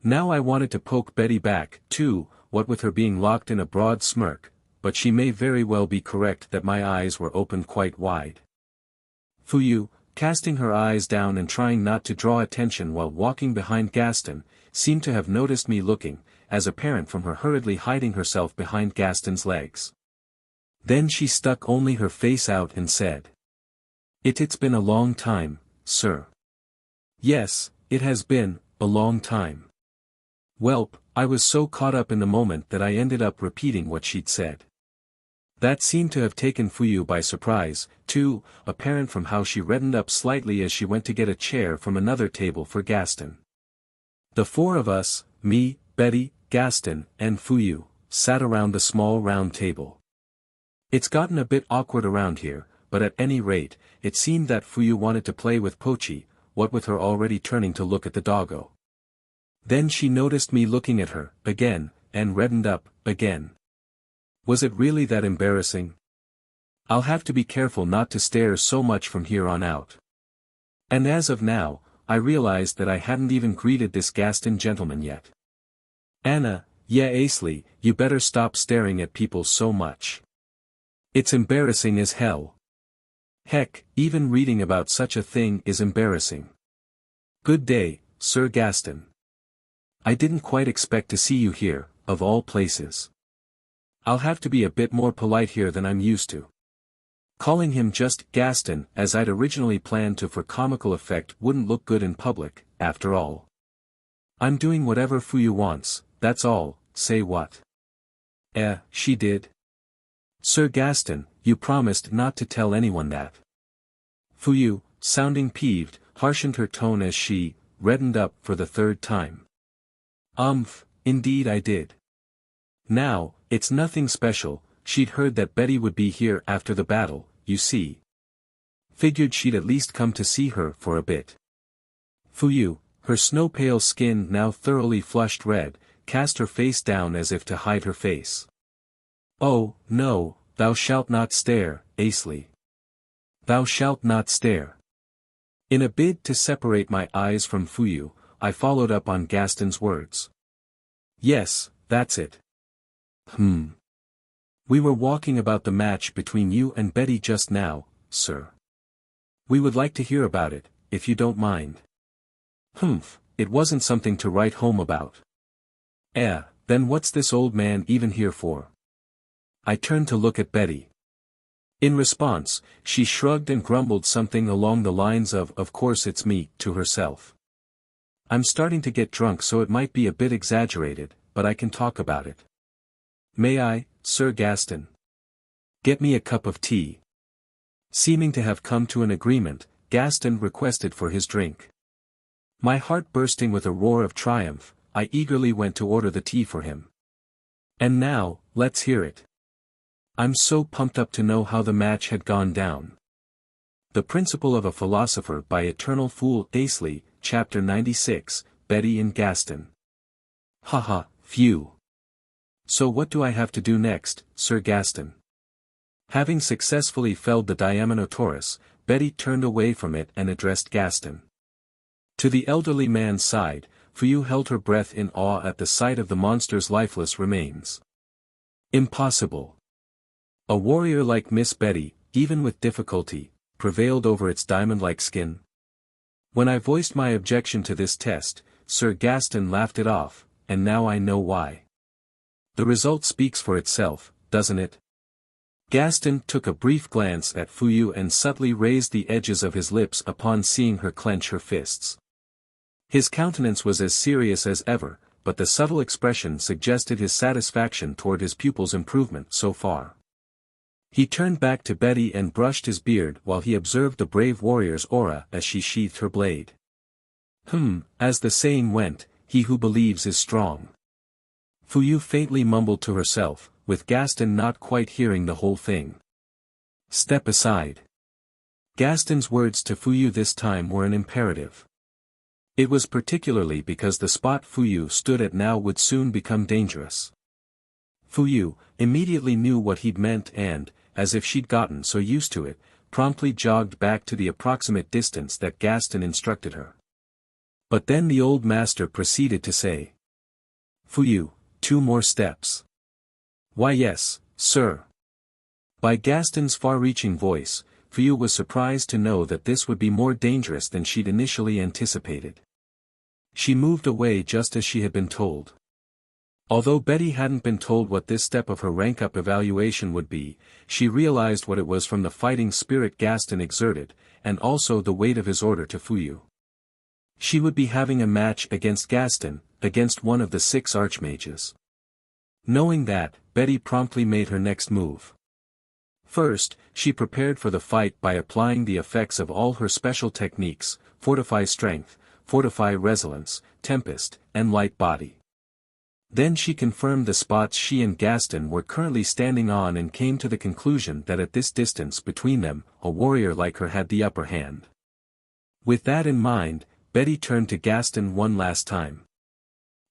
Now I wanted to poke Betty back, too, what with her being locked in a broad smirk, but she may very well be correct that my eyes were opened quite wide. Fuyu, casting her eyes down and trying not to draw attention while walking behind Gaston, seemed to have noticed me looking, as apparent from her hurriedly hiding herself behind Gaston's legs. Then she stuck only her face out and said. It's been a long time, sir. Yes, it has been, a long time. Welp, I was so caught up in the moment that I ended up repeating what she'd said. That seemed to have taken Fuyu by surprise, too, apparent from how she reddened up slightly as she went to get a chair from another table for Gaston. The four of us, me, Betty, Gaston, and Fuyu, sat around the small round table. It's gotten a bit awkward around here, but at any rate, it seemed that Fuyu wanted to play with Pochi, what with her already turning to look at the doggo. Then she noticed me looking at her, again, and reddened up, again. Was it really that embarrassing? I'll have to be careful not to stare so much from here on out. And as of now, I realized that I hadn't even greeted this Gaston gentleman yet. Anna, yeah Asley, you better stop staring at people so much. It's embarrassing as hell. Heck, even reading about such a thing is embarrassing. Good day, Sir Gaston. I didn't quite expect to see you here, of all places. I'll have to be a bit more polite here than I'm used to. Calling him just Gaston as I'd originally planned to for comical effect wouldn't look good in public, after all. I'm doing whatever Fuyu wants, that's all, say what? She did. Sir Gaston, you promised not to tell anyone that. Fuyu, sounding peeved, harshened her tone as she, reddened up for the third time. Indeed I did. Now, it's nothing special, she'd heard that Betty would be here after the battle, you see. Figured she'd at least come to see her for a bit. Fuyu, her snow-pale skin now thoroughly flushed red, cast her face down as if to hide her face. Oh, no, thou shalt not stare, Asley. Thou shalt not stare. In a bid to separate my eyes from Fuyu, I followed up on Gaston's words. Yes, that's it. We were walking about the match between you and Betty just now, sir. We would like to hear about it, if you don't mind. It wasn't something to write home about. Then what's this old man even here for? I turned to look at Betty. In response, she shrugged and grumbled something along the lines of course it's me, to herself. I'm starting to get drunk, so it might be a bit exaggerated, but I can talk about it. May I, Sir Gaston? Get me a cup of tea. Seeming to have come to an agreement, Gaston requested for his drink. My heart bursting with a roar of triumph, I eagerly went to order the tea for him. And now, let's hear it. I'm so pumped up to know how the match had gone down. The Principle of a Philosopher by Eternal Fool Asley, Chapter 96, Betty and Gaston. Phew. So what do I have to do next, Sir Gaston? Having successfully felled the Diaminotaurus, Betty turned away from it and addressed Gaston. To the elderly man's side, Fuyu held her breath in awe at the sight of the monster's lifeless remains. Impossible. A warrior like Miss Betty, even with difficulty, prevailed over its diamond-like skin. When I voiced my objection to this test, Sir Gaston laughed it off, and now I know why. The result speaks for itself, doesn't it? Gaston took a brief glance at Fuyu and subtly raised the edges of his lips upon seeing her clench her fists. His countenance was as serious as ever, but the subtle expression suggested his satisfaction toward his pupil's improvement so far. He turned back to Betty and brushed his beard while he observed the brave warrior's aura as she sheathed her blade. As the saying went, he who believes is strong. Fuyu faintly mumbled to herself, with Gaston not quite hearing the whole thing. Step aside. Gaston's words to Fuyu this time were an imperative. It was particularly because the spot Fuyu stood at now would soon become dangerous. Fuyu immediately knew what he'd meant and, as if she'd gotten so used to it, promptly jogged back to the approximate distance that Gaston instructed her. But then the old master proceeded to say. Fuyu, 2 more steps. Why yes, sir. By Gaston's far-reaching voice, Fuyu was surprised to know that this would be more dangerous than she'd initially anticipated. She moved away just as she had been told. Although Betty hadn't been told what this step of her rank-up evaluation would be, she realized what it was from the fighting spirit Gaston exerted, and also the weight of his order to Fuyu. She would be having a match against Gaston, against one of the 6 archmages. Knowing that, Betty promptly made her next move. First, she prepared for the fight by applying the effects of all her special techniques, Fortify Strength, Fortify Resilience, Tempest, and Light Body. Then she confirmed the spots she and Gaston were currently standing on and came to the conclusion that at this distance between them, a warrior like her had the upper hand. With that in mind, Betty turned to Gaston one last time.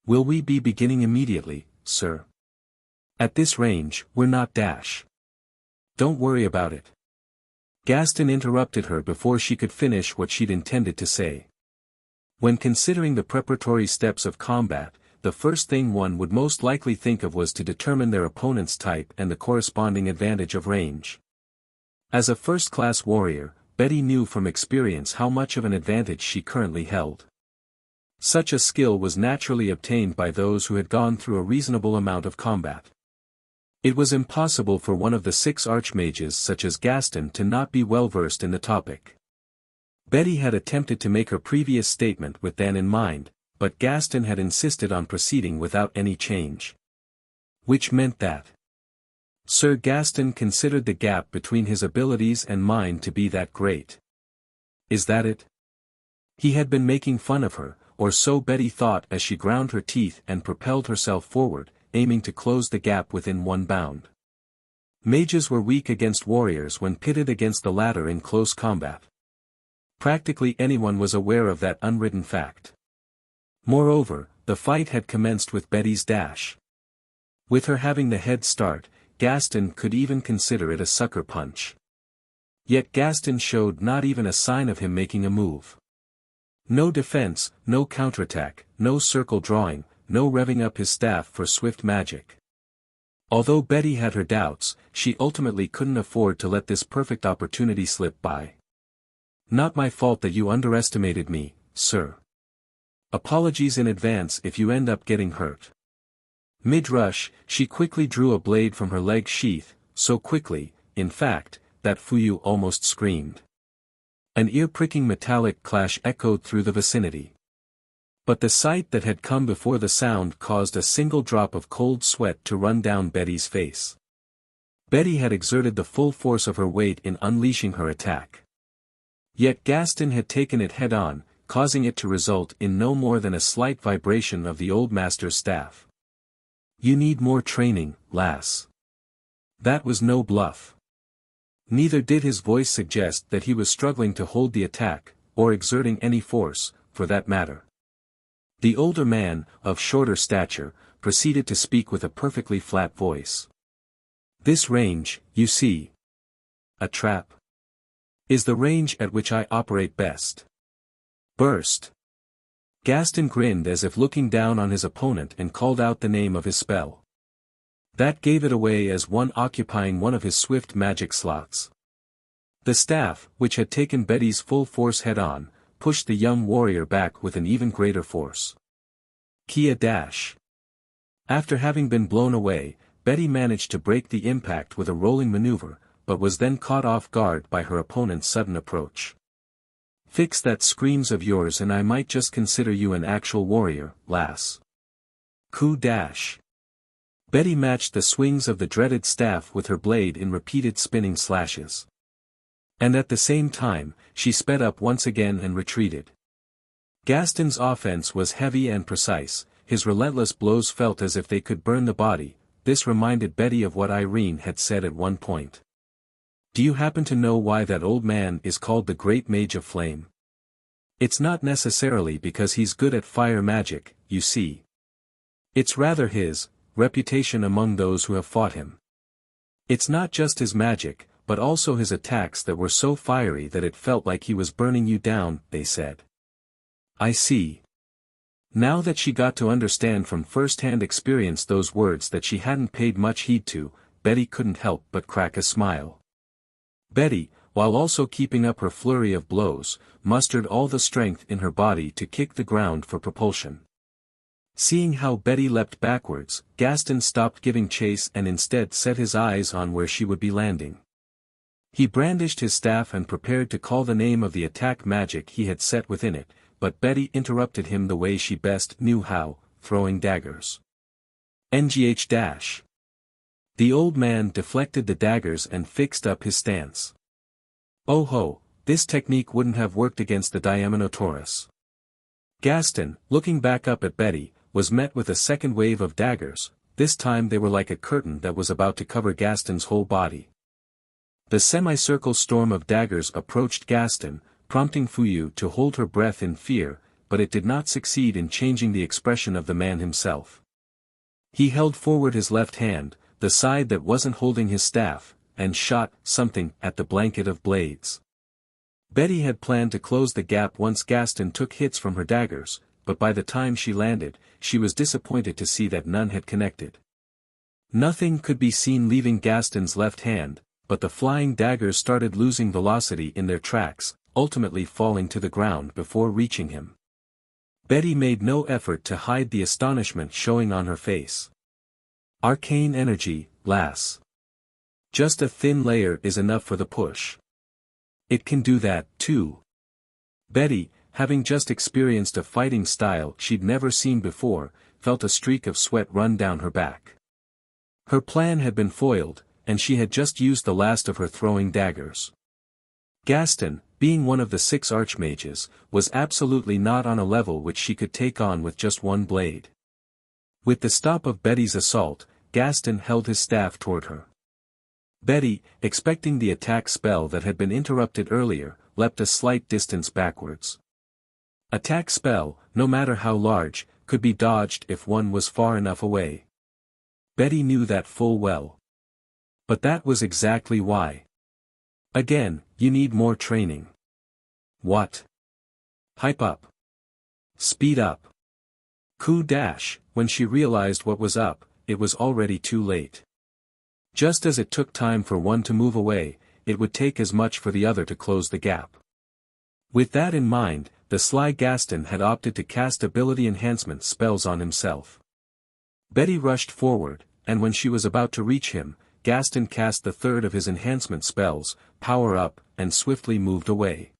Will we be beginning immediately, sir? At this range, we're not dash. Don't worry about it. Gaston interrupted her before she could finish what she'd intended to say. When considering the preparatory steps of combat, the first thing one would most likely think of was to determine their opponent's type and the corresponding advantage of range. As a first-class warrior, Betty knew from experience how much of an advantage she currently held. Such a skill was naturally obtained by those who had gone through a reasonable amount of combat. It was impossible for one of the 6 archmages such as Gaston to not be well versed in the topic. Betty had attempted to make her previous statement with that in mind, but Gaston had insisted on proceeding without any change. Which meant that Sir Gaston considered the gap between his abilities and mine to be that great. Is that it? He had been making fun of her, or so Betty thought as she ground her teeth and propelled herself forward, aiming to close the gap within one bound. Mages were weak against warriors when pitted against the latter in close combat. Practically anyone was aware of that unwritten fact. Moreover, the fight had commenced with Betty's dash. With her having the head start, Gaston could even consider it a sucker punch. Yet Gaston showed not even a sign of him making a move. No defense, no counterattack, no circle drawing, no revving up his staff for swift magic. Although Betty had her doubts, she ultimately couldn't afford to let this perfect opportunity slip by. Not my fault that you underestimated me, sir. Apologies in advance if you end up getting hurt. Mid-rush, she quickly drew a blade from her leg sheath, so quickly, in fact, that Fuyu almost screamed. An ear-pricking metallic clash echoed through the vicinity. But the sight that had come before the sound caused a single drop of cold sweat to run down Betty's face. Betty had exerted the full force of her weight in unleashing her attack. Yet Gaston had taken it head-on, causing it to result in no more than a slight vibration of the old master's staff. You need more training, lass. That was no bluff. Neither did his voice suggest that he was struggling to hold the attack, or exerting any force, for that matter. The older man, of shorter stature, proceeded to speak with a perfectly flat voice. This range, you see. A trap. Is the range at which I operate best. Burst. Gaston grinned as if looking down on his opponent and called out the name of his spell. That gave it away as one occupying one of his swift magic slots. The staff, which had taken Betty's full force head-on, pushed the young warrior back with an even greater force. Kia dash. After having been blown away, Betty managed to break the impact with a rolling maneuver, but was then caught off guard by her opponent's sudden approach. Fix that screams of yours and I might just consider you an actual warrior, lass. Coup dash. Betty matched the swings of the dreaded staff with her blade in repeated spinning slashes. And at the same time, she sped up once again and retreated. Gaston's offense was heavy and precise, his relentless blows felt as if they could burn the body. This reminded Betty of what Irene had said at one point. Do you happen to know why that old man is called the Great Mage of Flame? It's not necessarily because he's good at fire magic, you see. It's rather his reputation among those who have fought him. It's not just his magic, but also his attacks that were so fiery that it felt like he was burning you down, they said. I see. Now that she got to understand from first-hand experience those words that she hadn't paid much heed to, Betty couldn't help but crack a smile. Betty, while also keeping up her flurry of blows, mustered all the strength in her body to kick the ground for propulsion. Seeing how Betty leapt backwards, Gaston stopped giving chase and instead set his eyes on where she would be landing. He brandished his staff and prepared to call the name of the attack magic he had set within it, but Betty interrupted him the way she best knew how, throwing daggers. NGH dash. The old man deflected the daggers and fixed up his stance. Oh ho, this technique wouldn't have worked against the Diaminotaurus. Gaston, looking back up at Betty, was met with a second wave of daggers. This time they were like a curtain that was about to cover Gaston's whole body. The semicircle storm of daggers approached Gaston, prompting Fuyu to hold her breath in fear, but it did not succeed in changing the expression of the man himself. He held forward his left hand, the side that wasn't holding his staff, and shot something at the blanket of blades. Betty had planned to close the gap once Gaston took hits from her daggers, but by the time she landed, she was disappointed to see that none had connected. Nothing could be seen leaving Gaston's left hand, but the flying daggers started losing velocity in their tracks, ultimately falling to the ground before reaching him. Betty made no effort to hide the astonishment showing on her face. Arcane energy, lass. Just a thin layer is enough for the push. It can do that, too. Betty, having just experienced a fighting style she'd never seen before, felt a streak of sweat run down her back. Her plan had been foiled, and she had just used the last of her throwing daggers. Gaston, being one of the 6 archmages, was absolutely not on a level which she could take on with just one blade. With the stop of Betty's assault, Gaston held his staff toward her. Betty, expecting the attack spell that had been interrupted earlier, leapt a slight distance backwards. Attack spell, no matter how large, could be dodged if one was far enough away. Betty knew that full well. But that was exactly why. Again, you need more training. What? Hype up. Speed up. When she realized what was up, it was already too late. Just as it took time for one to move away, it would take as much for the other to close the gap. With that in mind, the sly Gaston had opted to cast ability enhancement spells on himself. Betty rushed forward, and when she was about to reach him, Gaston cast the third of his enhancement spells, Power Up, and swiftly moved away.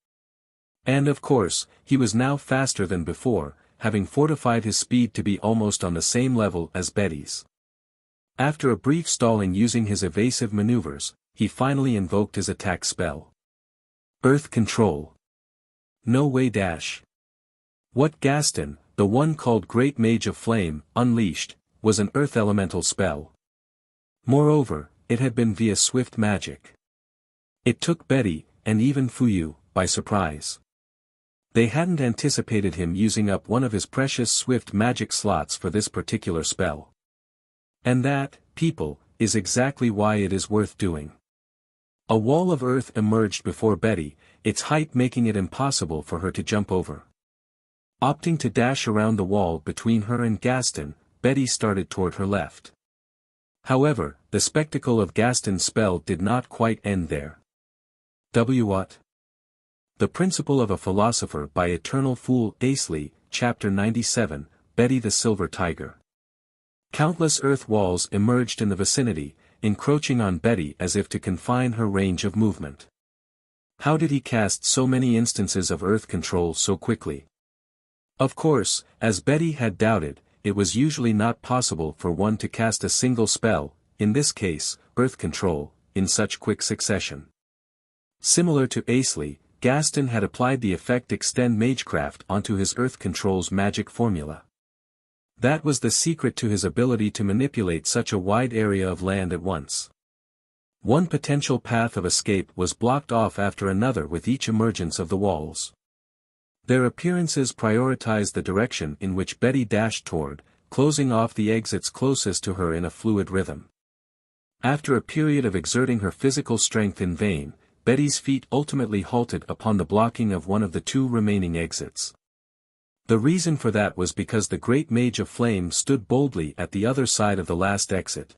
And of course, he was now faster than before, having fortified his speed to be almost on the same level as Betty's. After a brief stalling using his evasive maneuvers, he finally invoked his attack spell. Earth Control. No way. What Gaston, the one called Great Mage of Flame, unleashed, was an earth elemental spell. Moreover, it had been via swift magic. It took Betty, and even Fuyu, by surprise. They hadn't anticipated him using up one of his precious swift magic slots for this particular spell. And that, people, is exactly why it is worth doing. A wall of earth emerged before Betty, its height making it impossible for her to jump over. Opting to dash around the wall between her and Gaston, Betty started toward her left. However, the spectacle of Gaston's spell did not quite end there. What? The Principle of a Philosopher by Eternal Fool Asley, Chapter 97, Betty the Silver Tiger. Countless earth walls emerged in the vicinity, encroaching on Betty as if to confine her range of movement. How did he cast so many instances of earth control so quickly? Of course, as Betty had doubted, it was usually not possible for one to cast a single spell, in this case, earth control, in such quick succession. Similar to Asley, Gaston had applied the effect Extend Magecraft onto his earth control's magic formula. That was the secret to his ability to manipulate such a wide area of land at once. One potential path of escape was blocked off after another with each emergence of the walls. Their appearances prioritized the direction in which Betty dashed toward, closing off the exits closest to her in a fluid rhythm. After a period of exerting her physical strength in vain, Betty's feet ultimately halted upon the blocking of one of the two remaining exits. The reason for that was because the Great Mage of Flame stood boldly at the other side of the last exit.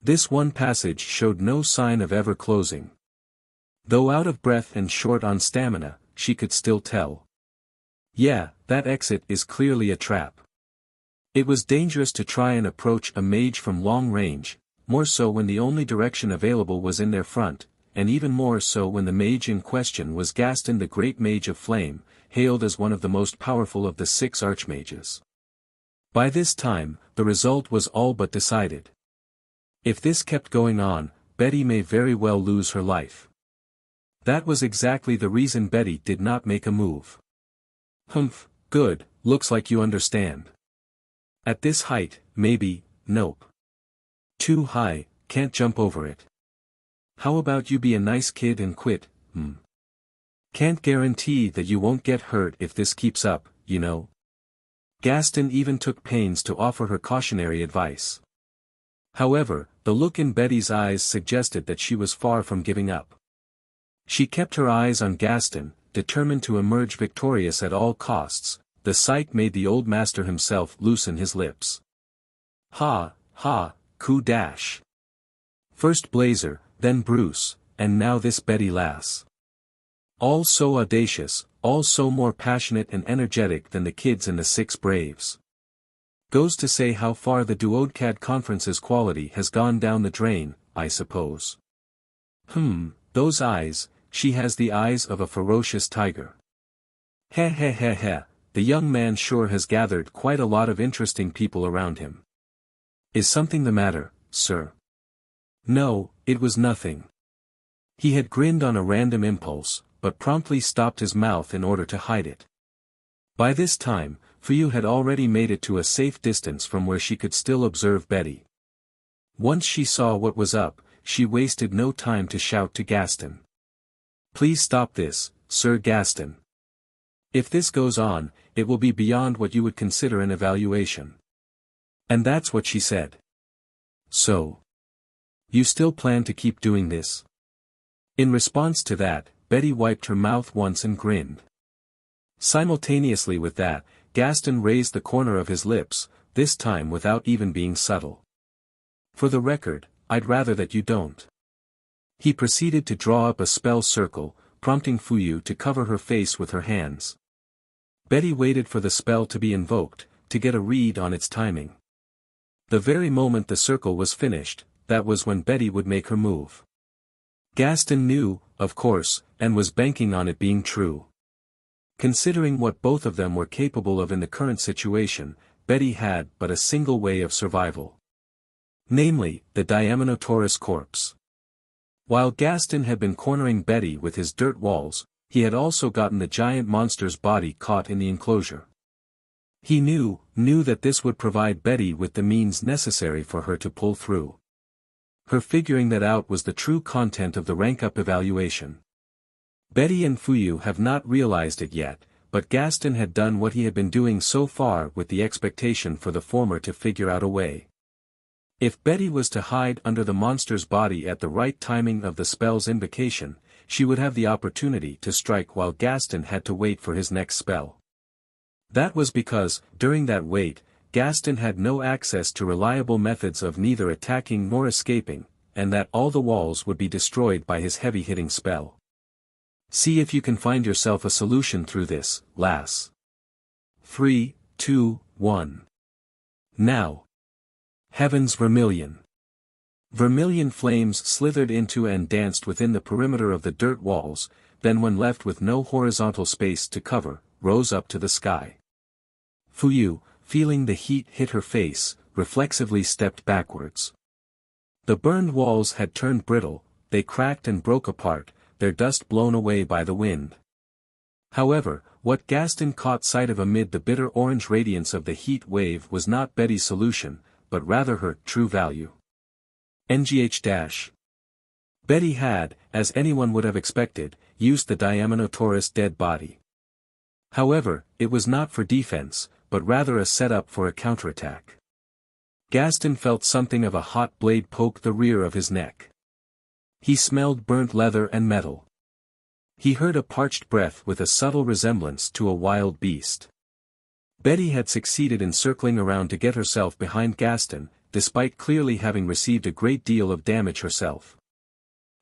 This one passage showed no sign of ever closing. Though out of breath and short on stamina, she could still tell. Yeah, that exit is clearly a trap. It was dangerous to try and approach a mage from long range, more so when the only direction available was in their front, and even more so when the mage in question was Gaston the Great Mage of Flame, hailed as one of the most powerful of the 6 archmages. By this time, the result was all but decided. If this kept going on, Betty may very well lose her life. That was exactly the reason Betty did not make a move. Humph, good, looks like you understand. At this height, maybe, nope. Too high, can't jump over it. How about you be a nice kid and quit, Can't guarantee that you won't get hurt if this keeps up, you know. Gaston even took pains to offer her cautionary advice. However, the look in Betty's eyes suggested that she was far from giving up. She kept her eyes on Gaston, determined to emerge victorious at all costs. The sight made the old master himself loosen his lips. Ha, ha, coup dash. First Blazer, then Bruce, and now this Betty lass. All so audacious, all so more passionate and energetic than the kids in the 6 Braves. Goes to say how far the Duodcad Conference's quality has gone down the drain, I suppose. Those eyes, she has the eyes of a ferocious tiger. Heh, the young man sure has gathered quite a lot of interesting people around him. Is something the matter, sir? No, it was nothing. He had grinned on a random impulse, but promptly stopped his mouth in order to hide it. By this time, Fuyu had already made it to a safe distance from where she could still observe Betty. Once she saw what was up, she wasted no time to shout to Gaston. Please stop this, Sir Gaston. If this goes on, it will be beyond what you would consider an evaluation. And that's what she said. So, you still plan to keep doing this? In response to that, Betty wiped her mouth once and grinned. Simultaneously with that, Gaston raised the corner of his lips, this time without even being subtle. For the record, I'd rather that you don't. He proceeded to draw up a spell circle, prompting Fuyu to cover her face with her hands. Betty waited for the spell to be invoked, to get a read on its timing. The very moment the circle was finished, that was when Betty would make her move. Gaston knew, of course, and was banking on it being true. Considering what both of them were capable of in the current situation, Betty had but a single way of survival. Namely, the Diaminotaurus corpse. While Gaston had been cornering Betty with his dirt walls, he had also gotten the giant monster's body caught in the enclosure. He knew that this would provide Betty with the means necessary for her to pull through. Her figuring that out was the true content of the rank-up evaluation. Betty and Fuyu have not realized it yet, but Gaston had done what he had been doing so far with the expectation for the former to figure out a way. If Betty was to hide under the monster's body at the right timing of the spell's invocation, she would have the opportunity to strike while Gaston had to wait for his next spell. That was because, during that wait, Gaston had no access to reliable methods of neither attacking nor escaping, and that all the walls would be destroyed by his heavy-hitting spell. See if you can find yourself a solution through this, lass. 3, 2, 1. Now. Heavens vermilion. Vermilion flames slithered into and danced within the perimeter of the dirt walls, then when left with no horizontal space to cover, rose up to the sky. Fuyu, feeling the heat hit her face, reflexively stepped backwards. The burned walls had turned brittle, they cracked and broke apart, their dust blown away by the wind. However, what Gaston caught sight of amid the bitter orange radiance of the heat wave was not Betty's solution, but rather her true value. NGH-. Betty had, as anyone would have expected, used the Diaminotaurus dead body. However, it was not for defense, but rather a setup for a counterattack. Gaston felt something of a hot blade poke the rear of his neck. He smelled burnt leather and metal. He heard a parched breath with a subtle resemblance to a wild beast. Betty had succeeded in circling around to get herself behind Gaston, despite clearly having received a great deal of damage herself.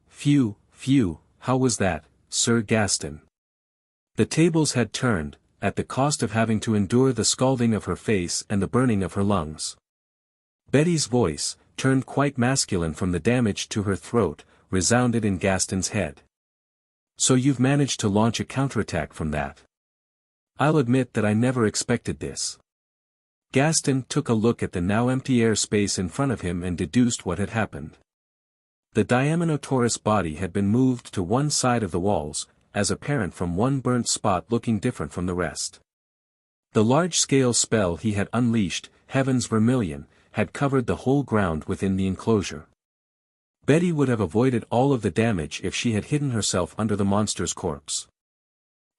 Phew, how was that, Sir Gaston? The tables had turned, at the cost of having to endure the scalding of her face and the burning of her lungs. Betty's voice, turned quite masculine from the damage to her throat, resounded in Gaston's head. So you've managed to launch a counterattack from that? I'll admit that I never expected this. Gaston took a look at the now empty air space in front of him and deduced what had happened. The Diaminotaurus body had been moved to one side of the walls, as apparent from one burnt spot looking different from the rest. The large-scale spell he had unleashed, Heaven's Vermilion, had covered the whole ground within the enclosure. Betty would have avoided all of the damage if she had hidden herself under the monster's corpse.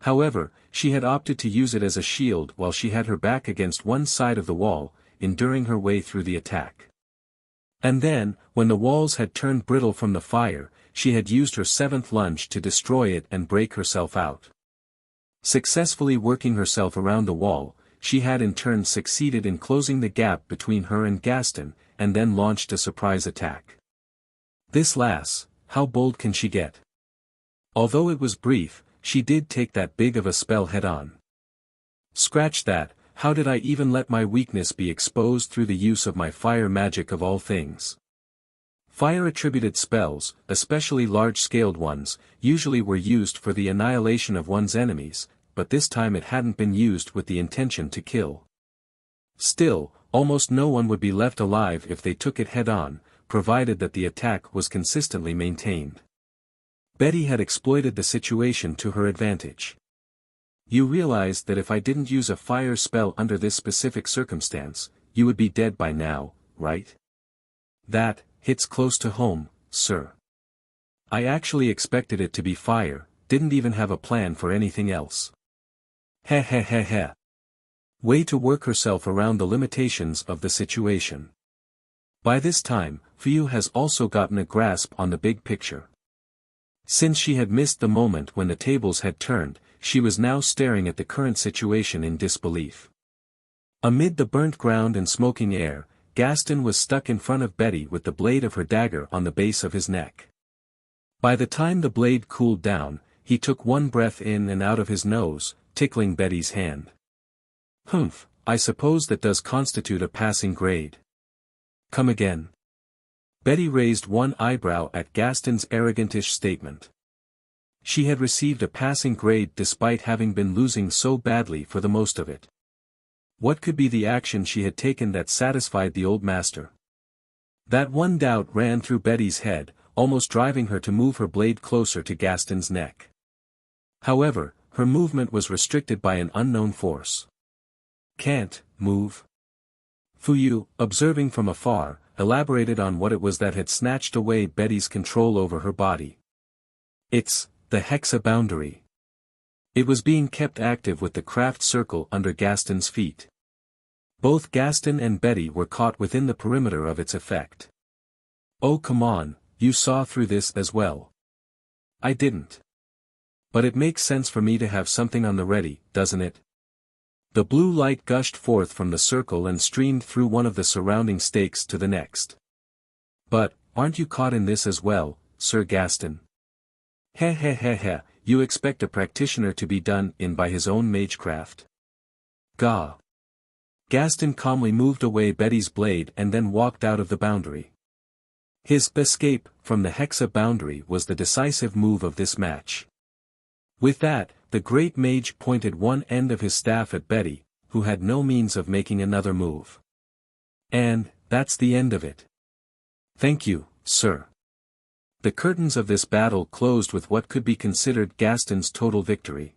However, she had opted to use it as a shield while she had her back against one side of the wall, enduring her way through the attack. And then, when the walls had turned brittle from the fire, she had used her seventh lunge to destroy it and break herself out. Successfully working herself around the wall, she had in turn succeeded in closing the gap between her and Gaston, and then launched a surprise attack. This lass, how bold can she get? Although it was brief, she did take that big of a spell head-on. Scratch that, how did I even let my weakness be exposed through the use of my fire magic of all things? Fire-attributed spells, especially large-scaled ones, usually were used for the annihilation of one's enemies, but this time it hadn't been used with the intention to kill. Still, almost no one would be left alive if they took it head-on, provided that the attack was consistently maintained. Betty had exploited the situation to her advantage. You realize that if I didn't use a fire spell under this specific circumstance, you would be dead by now, right? That hits close to home, sir. I actually expected it to be fire, didn't even have a plan for anything else. Heh. Way to work herself around the limitations of the situation. By this time, Fuyu has also gotten a grasp on the big picture. Since she had missed the moment when the tables had turned, she was now staring at the current situation in disbelief. Amid the burnt ground and smoking air, Gaston was stuck in front of Betty with the blade of her dagger on the base of his neck. By the time the blade cooled down, he took one breath in and out of his nose, tickling Betty's hand. "Humph, I suppose that does constitute a passing grade." "Come again." Betty raised one eyebrow at Gaston's arrogantish statement. She had received a passing grade despite having been losing so badly for the most of it. What could be the action she had taken that satisfied the old master? That one doubt ran through Betty's head, almost driving her to move her blade closer to Gaston's neck. However, her movement was restricted by an unknown force. "Can't move." Fuyu, observing from afar, elaborated on what it was that had snatched away Betty's control over her body. "It's the Hexa boundary." It was being kept active with the craft circle under Gaston's feet. Both Gaston and Betty were caught within the perimeter of its effect. "Oh come on, you saw through this as well." "I didn't. But it makes sense for me to have something on the ready, doesn't it?" The blue light gushed forth from the circle and streamed through one of the surrounding stakes to the next. "But, aren't you caught in this as well, Sir Gaston?" "Heh heh heh heh, you expect a practitioner to be done in by his own magecraft?" "Gah." Gaston calmly moved away Betty's blade and then walked out of the boundary. His escape from the Hexa boundary was the decisive move of this match. With that, the great mage pointed one end of his staff at Betty, who had no means of making another move. "And, that's the end of it. Thank you, sir." The curtains of this battle closed with what could be considered Gaston's total victory.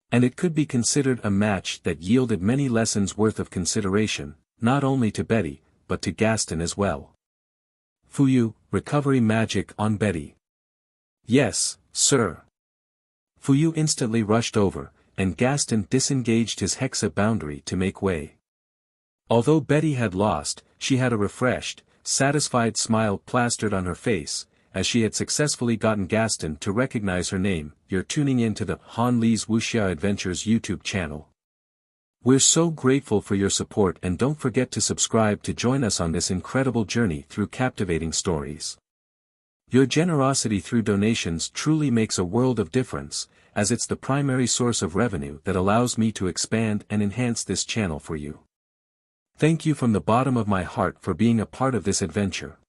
And it could be considered a match that yielded many lessons worth of consideration, not only to Betty, but to Gaston as well. "Fuyu, recovery magic on Betty." "Yes, sir." Fuyu instantly rushed over, and Gaston disengaged his Hexa boundary to make way. Although Betty had lost, she had a refreshed, satisfied smile plastered on her face, as she had successfully gotten Gaston to recognize her name. You're tuning in to the Han Lee's Wuxia Adventures YouTube channel. We're so grateful for your support, and don't forget to subscribe to join us on this incredible journey through captivating stories. Your generosity through donations truly makes a world of difference, as it's the primary source of revenue that allows me to expand and enhance this channel for you. Thank you from the bottom of my heart for being a part of this adventure.